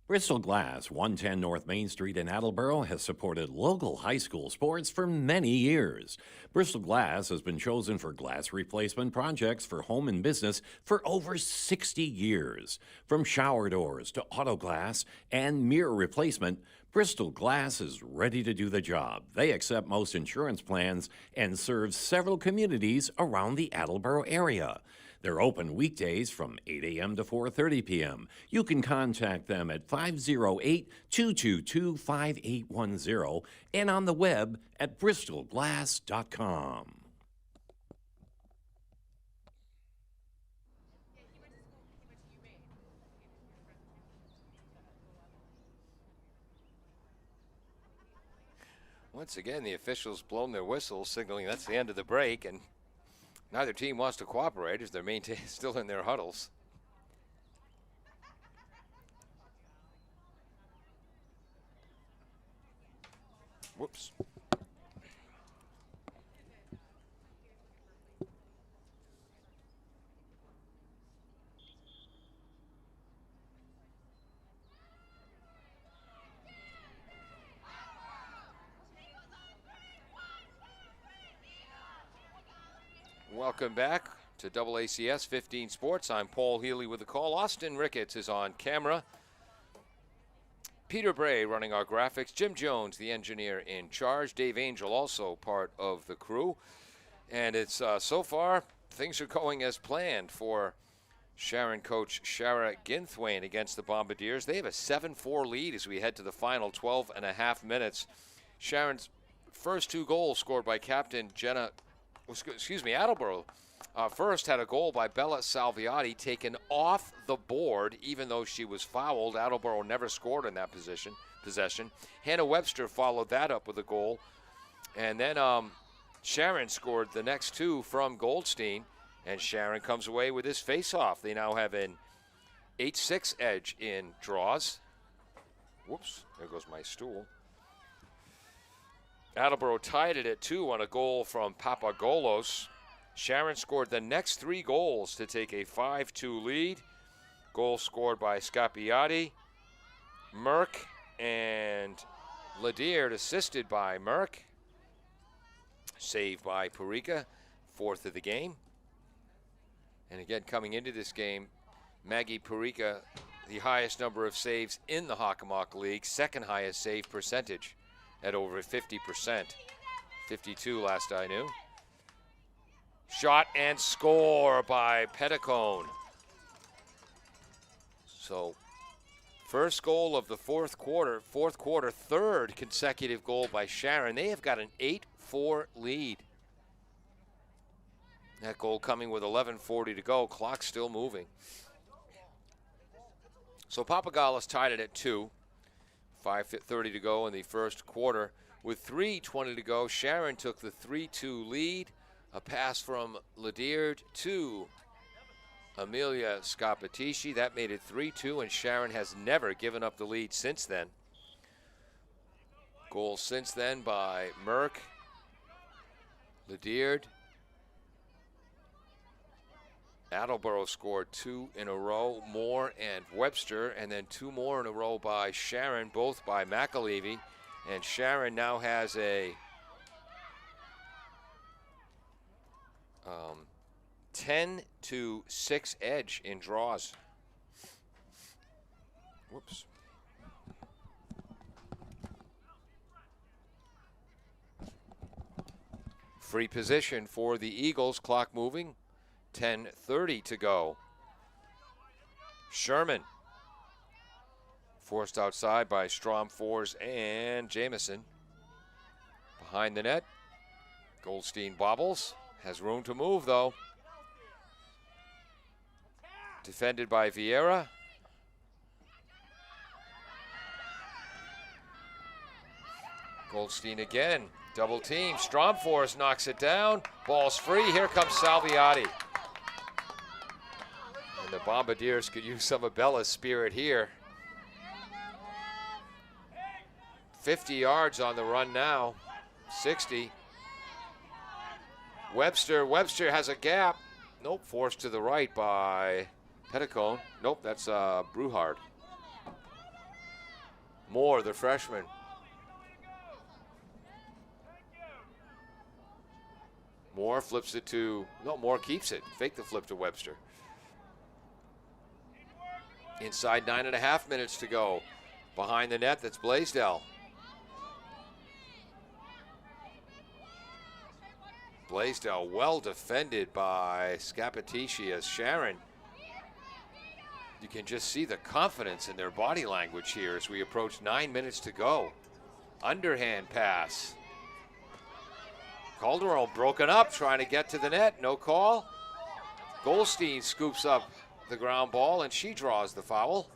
Bristol Glass, 110 North Main Street in Attleboro, has supported local high school sports for many years. Bristol Glass has been chosen for glass replacement projects for home and business for over 60 years. From shower doors to auto glass and mirror replacement, Bristol Glass is ready to do the job. They accept most insurance plans and serve several communities around the Attleboro area. They're open weekdays from 8 a.m. to 4:30 p.m. You can contact them at 508-222-5810 and on the web at bristolglass.com. Once again, the officials blown their whistles, signaling that's the end of the break, and neither team wants to cooperate as they're still in their huddles. Whoops. Welcome back to AACS 15 Sports. I'm Paul Healy with the call. Austin Ricketts is on camera. Peter Bray running our graphics. Jim Jones, the engineer in charge. Dave Angel also part of the crew. And it's so far, things are going as planned for Sharon coach Shara Ginthwain against the Bombardiers. They have a 7-4 lead as we head to the final 12 and a half minutes. Sharon's first 2 goals scored by captain Attleboro first had a goal by Bella Salviati taken off the board, even though she was fouled. Attleboro never scored in that possession. Hannah Webster followed that up with a goal. And then Sharon scored the next 2 from Goldstein, and Sharon comes away with this face-off. They now have an 8-6 edge in draws. Whoops, there goes my stool. Attleboro tied it at 2 on a goal from Papagolos. Sharon scored the next 3 goals to take a 5-2 lead. Goal scored by Scappiati, Merck, and Lediert, assisted by Merck. Save by Parica, 4th of the game. And again, coming into this game, Maggie Parica, the highest number of saves in the Hockomock League, 2nd highest save percentage at over 50%. 52 last I knew. Shot and score by Petticone. So, first goal of the fourth quarter, 3rd consecutive goal by Sharon. They have got an 8-4 lead. That goal coming with 11:40 to go. Clock still moving. So Papagolos tied it at 2. 5:30 to go in the first quarter. With 3:20 to go, Sharon took the 3-2 lead. A pass from Lediert to Amelia Scapatici. That made it 3-2, and Sharon has never given up the lead since then. Goals since then by Merck, Lediert, Attleboro scored 2 in a row, Moore and Webster, and then 2 more in a row by Sharon, both by McAlevey. And Sharon now has a 10-6 edge in draws. Whoops. Free position for the Eagles, clock moving, 10:30 to go. Sherman forced outside by Strom, Fours, and Jamison. Behind the net, Goldstein bobbles, has room to move though. Defended by Vieira. Goldstein again. Double team. Stromfors knocks it down. Ball's free. Here comes Salviati. And the Bombardiers could use some of Bella's spirit here. 50 yards on the run now. 60. Webster has a gap. Nope, forced to the right by Petticone. Nope, that's Bruhard. Moore, the freshman. Moore flips it to, no, Moore keeps it. Fake the flip to Webster. Inside 9.5 minutes to go. Behind the net, that's Blaisdell. Blaisdell well defended by Scapitici as Sharon. You can just see the confidence in their body language here as we approach 9 minutes to go. Underhand pass. Calderon broken up, trying to get to the net, no call. Goldstein scoops up the ground ball and she draws the foul.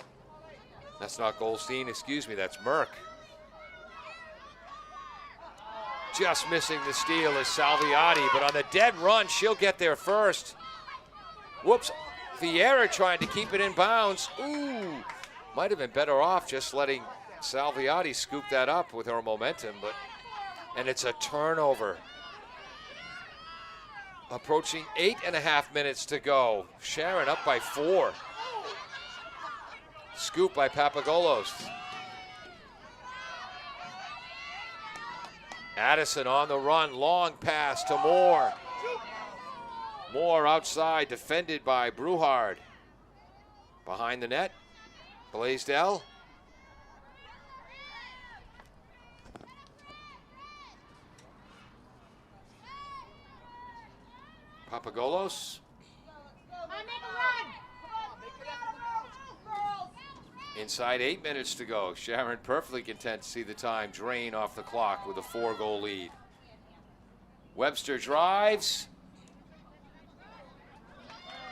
That's not Goldstein, excuse me, that's Merck. Just missing the steal is Salviati, but on the dead run, she'll get there first. Whoops, Vieira trying to keep it in bounds. Ooh, might have been better off just letting Salviati scoop that up with her momentum, and it's a turnover. Approaching 8.5 minutes to go. Sharon up by 4. Scoop by Papagolos. Addison on the run, long pass to Moore. Moore outside, defended by Bruhard. Behind the net, Blaisdell. Papagolos. Inside 8 minutes to go. Sharon perfectly content to see the time drain off the clock with a 4-goal lead. Webster drives.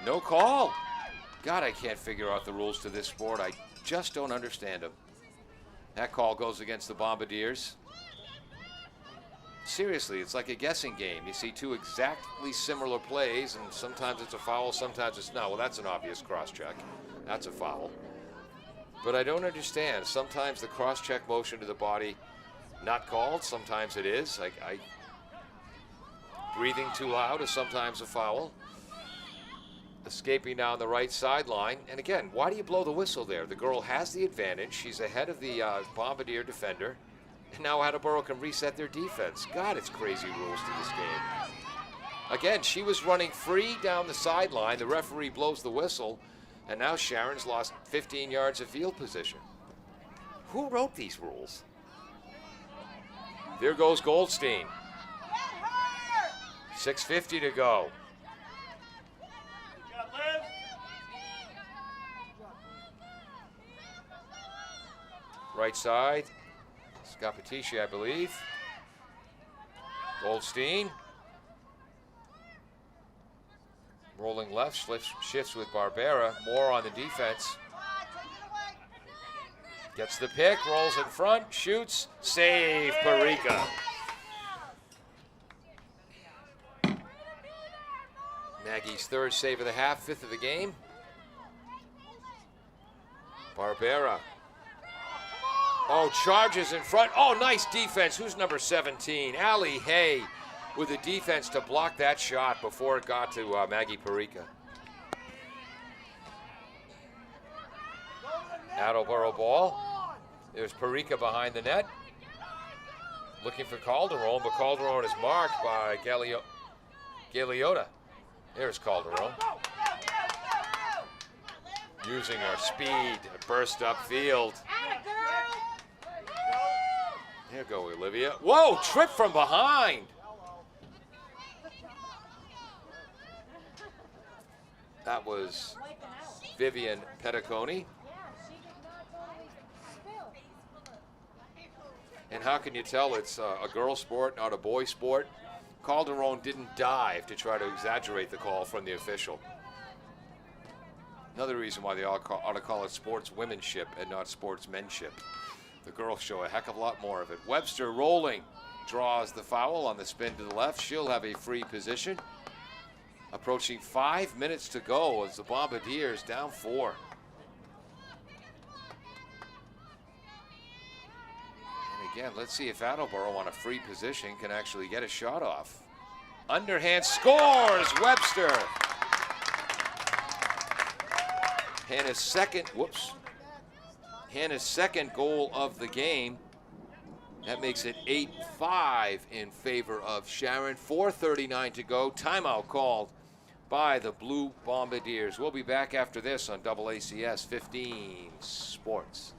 No call. God, I can't figure out the rules to this sport. I just don't understand them. That call goes against the Bombardiers. Seriously, it's like a guessing game. You see two exactly similar plays, and sometimes it's a foul, sometimes it's not. Well, that's an obvious cross-check. That's a foul. But I don't understand. Sometimes the cross-check motion to the body, not called. Sometimes it is. Breathing too loud is sometimes a foul. Escaping down the right sideline. And again, why do you blow the whistle there? The girl has the advantage. She's ahead of the Bombardier defender. And now Attleboro can reset their defense. God, it's crazy rules to this game. Again, she was running free down the sideline. The referee blows the whistle. And now Sharon's lost 15 yards of field position. Who wrote these rules? There goes Goldstein. 6:50 to go. Right side. Scapitici, I believe. Goldstein. Rolling left, shifts with Barbera. Moore on the defense. Gets the pick, rolls in front, shoots, save, Parika. Maggie's third save of the half, fifth of the game. Barbera. Oh, charges in front. Oh, nice defense. Who's number 17? Allie Hay with the defense to block that shot before it got to Maggie Parika. Attleboro ball. There's Perica behind the net. Looking for Calderon, but Calderon is marked by Galeota. There's Calderon. Using her speed to burst upfield. Here go Olivia. Whoa, trip from behind. That was Vivian Petticone. And how can you tell it's a girl sport, not a boy sport? Calderon didn't dive to try to exaggerate the call from the official. Another reason why they ought to call it sportswomenship and not sportsmanship. The girls show a heck of a lot more of it. Webster rolling, draws the foul on the spin to the left. She'll have a free position. Approaching 5 minutes to go as the Bombardiers down 4. And again, let's see if Attleboro on a free position can actually get a shot off. Underhand scores, Webster. Hannah's second goal of the game. That makes it 8-5 in favor of Sharon. 4:39 to go. Timeout called by the Blue Bombardiers. We'll be back after this on AACS 15 Sports.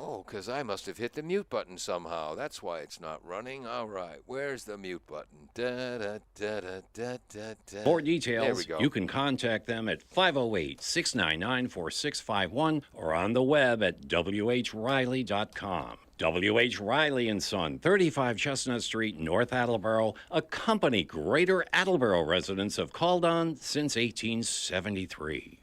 Oh, because I must have hit the mute button somehow. That's why it's not running. All right, where's the mute button? Da, da, da, da, da, da, da. For details, there we go. You can contact them at 508-699-4651 or on the web at whriley.com. W.H. Riley & Son, 35 Chestnut Street, North Attleboro, a company Greater Attleboro residents have called on since 1873.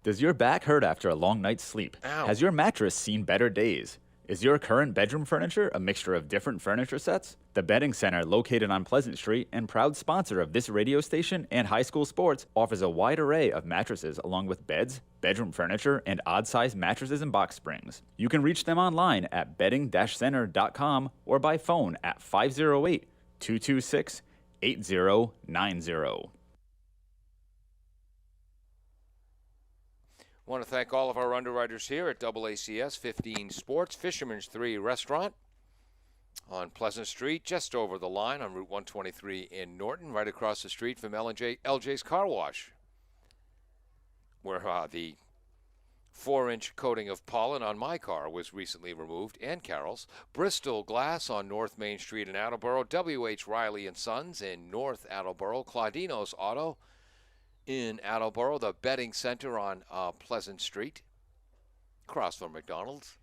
Does your back hurt after a long night's sleep? Ow. Has your mattress seen better days? Is your current bedroom furniture a mixture of different furniture sets? The Bedding Center, located on Pleasant Street and proud sponsor of this radio station and high school sports, offers a wide array of mattresses along with beds, bedroom furniture, and odd-sized mattresses and box springs. You can reach them online at bedding-center.com or by phone at 508-226-8090. I want to thank all of our underwriters here at AACS 15 Sports, Fisherman's 3 Restaurant on Pleasant Street, just over the line on Route 123 in Norton, right across the street from LJ's Car Wash, where the 4-inch coating of pollen on my car was recently removed, and Carol's. Bristol Glass on North Main Street in Attleboro, W.H. Riley & Sons in North Attleboro, Claudino's Auto in Attleboro, the Betting Center on Pleasant Street, across from McDonald's.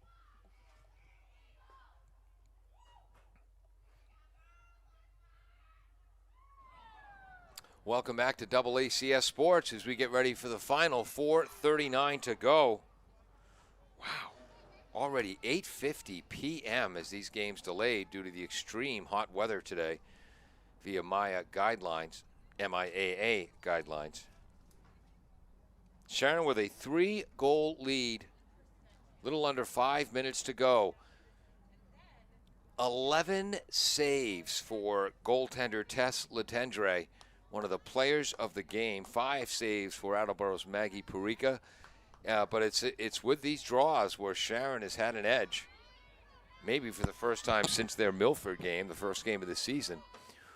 Welcome back to AACS Sports as we get ready for the final. 4:39 to go. Wow, already 8:50 p.m. as these games delayed due to the extreme hot weather today via MIAA guidelines. Sharon with a 3-goal lead. Little under 5 minutes to go. 11 saves for goaltender Tess Letendre, one of the players of the game. 5 saves for Attleboro's Maggie Perica. But it's with these draws where Sharon has had an edge. Maybe for the first time since their Milford game, the first game of the season,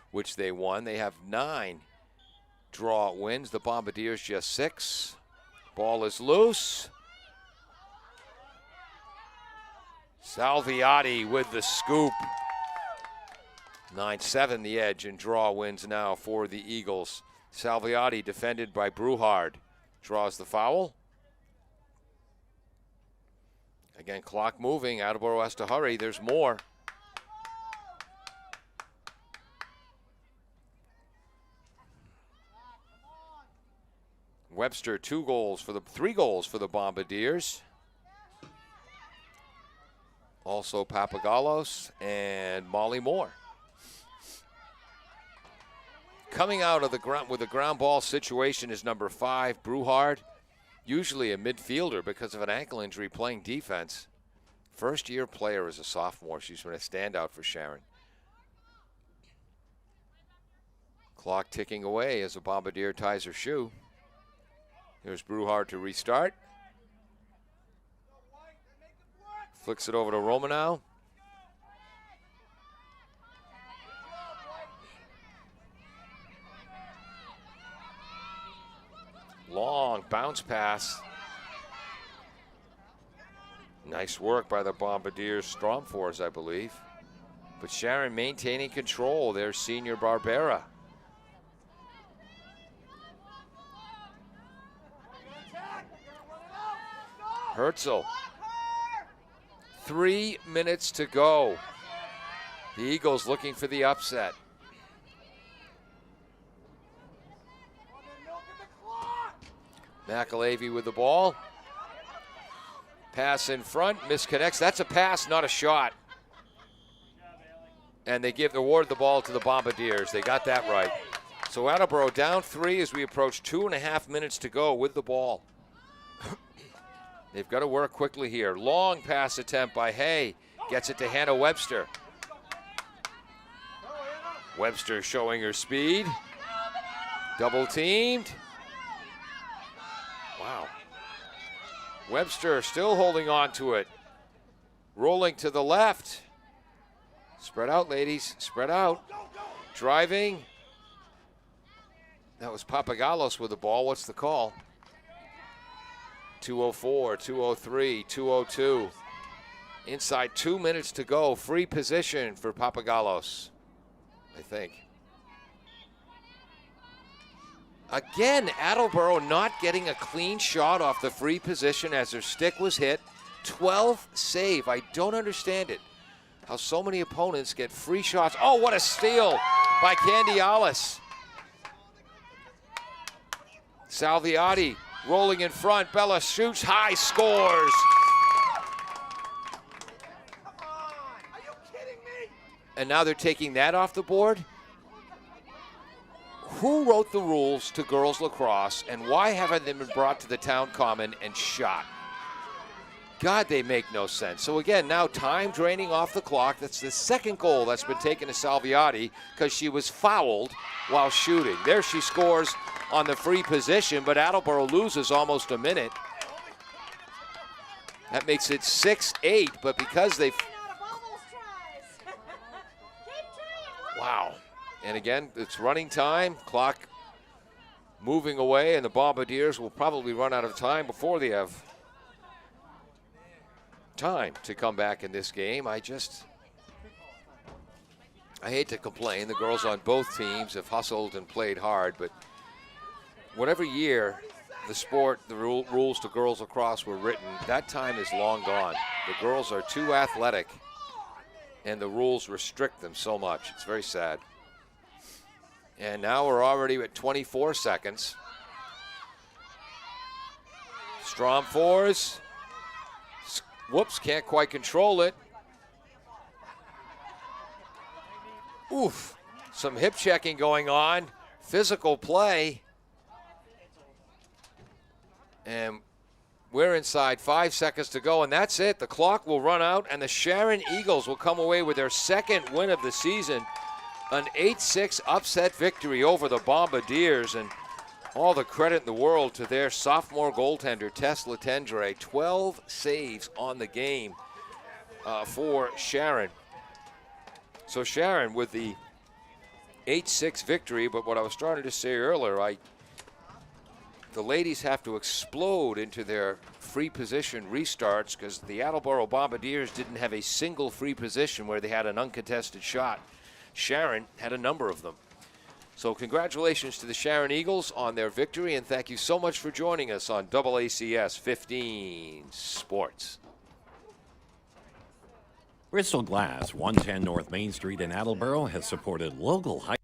which they won. They have 9 draw wins. The Bombardiers just 6. Ball is loose. Salviati with the scoop. 9-7 the edge, and draw wins now for the Eagles. Salviati defended by Bruhard. Draws the foul. Again, clock moving. Attleboro has to hurry. There's more. Webster 3 goals for the Bombardiers. Also Papagalos and Molly Moore. Coming out of the ground with a ground ball situation is number 5, Bruhard. Usually a midfielder because of an ankle injury playing defense. First-year player as a sophomore. She's been a standout for Sharon. Clock ticking away as a Bombardier ties her shoe. Here's Bruhard to restart. Flicks it over to Romanow. Long bounce pass. Nice work by the Bombardiers Stromfors, I believe. But Sharon maintaining control. There's senior Barbera. Herzl. 3 minutes to go. The Eagles looking for the upset. McAlavey with the ball. Pass in front, misconnects. That's a pass, not a shot. And they award the ball to the Bombardiers. They got that right. So Attleboro down 3 as we approach 2.5 minutes to go with the ball. They've got to work quickly here. Long pass attempt by Hay. Gets it to Hannah Webster. Webster showing her speed. Double teamed. Wow. Webster still holding on to it. Rolling to the left. Spread out, ladies. Spread out. Driving. That was Papagalos with the ball. What's the call? 2:04, 2:03, 2:02. Inside 2 minutes to go. Free position for Papagalos, I think. Again, Attleboro not getting a clean shot off the free position as their stick was hit. 12th save. I don't understand it. How so many opponents get free shots. Oh, what a steal by Candialis. Salviati rolling in front. Bella shoots high, scores. And now they're taking that off the board. Who wrote the rules to girls lacrosse, and why haven't they been brought to the town common and shot? God, they make no sense. So again, now time draining off the clock. That's the second goal that's been taken to Salviati because she was fouled while shooting. There she scores on the free position, but Attleboro loses almost a minute. That makes it 6-8, but because they... Wow. And again, it's running time, clock moving away, and the Bombardiers will probably run out of time before they have time to come back in this game. I hate to complain. The girls on both teams have hustled and played hard, but whatever year the rules to girls lacrosse were written, that time is long gone. The girls are too athletic, and the rules restrict them so much. It's very sad. And now we're already at 24 seconds. Stromfors. Whoops, can't quite control it. Oof, some hip checking going on. Physical play. And we're inside 5 seconds to go, and that's it. The clock will run out, and the Sharon Eagles will come away with their second win of the season. An 8-6 upset victory over the Bombardiers, and all the credit in the world to their sophomore goaltender, Tess Letendre. 12 saves on the game for Sharon. So Sharon with the 8-6 victory, but what I was starting to say earlier, the ladies have to explode into their free position restarts because the Attleboro Bombardiers didn't have a single free position where they had an uncontested shot. Sharon had a number of them. So congratulations to the Sharon Eagles on their victory, and thank you so much for joining us on AACS 15 Sports. Bristol Glass, 110 North Main Street in Attleboro, has supported local high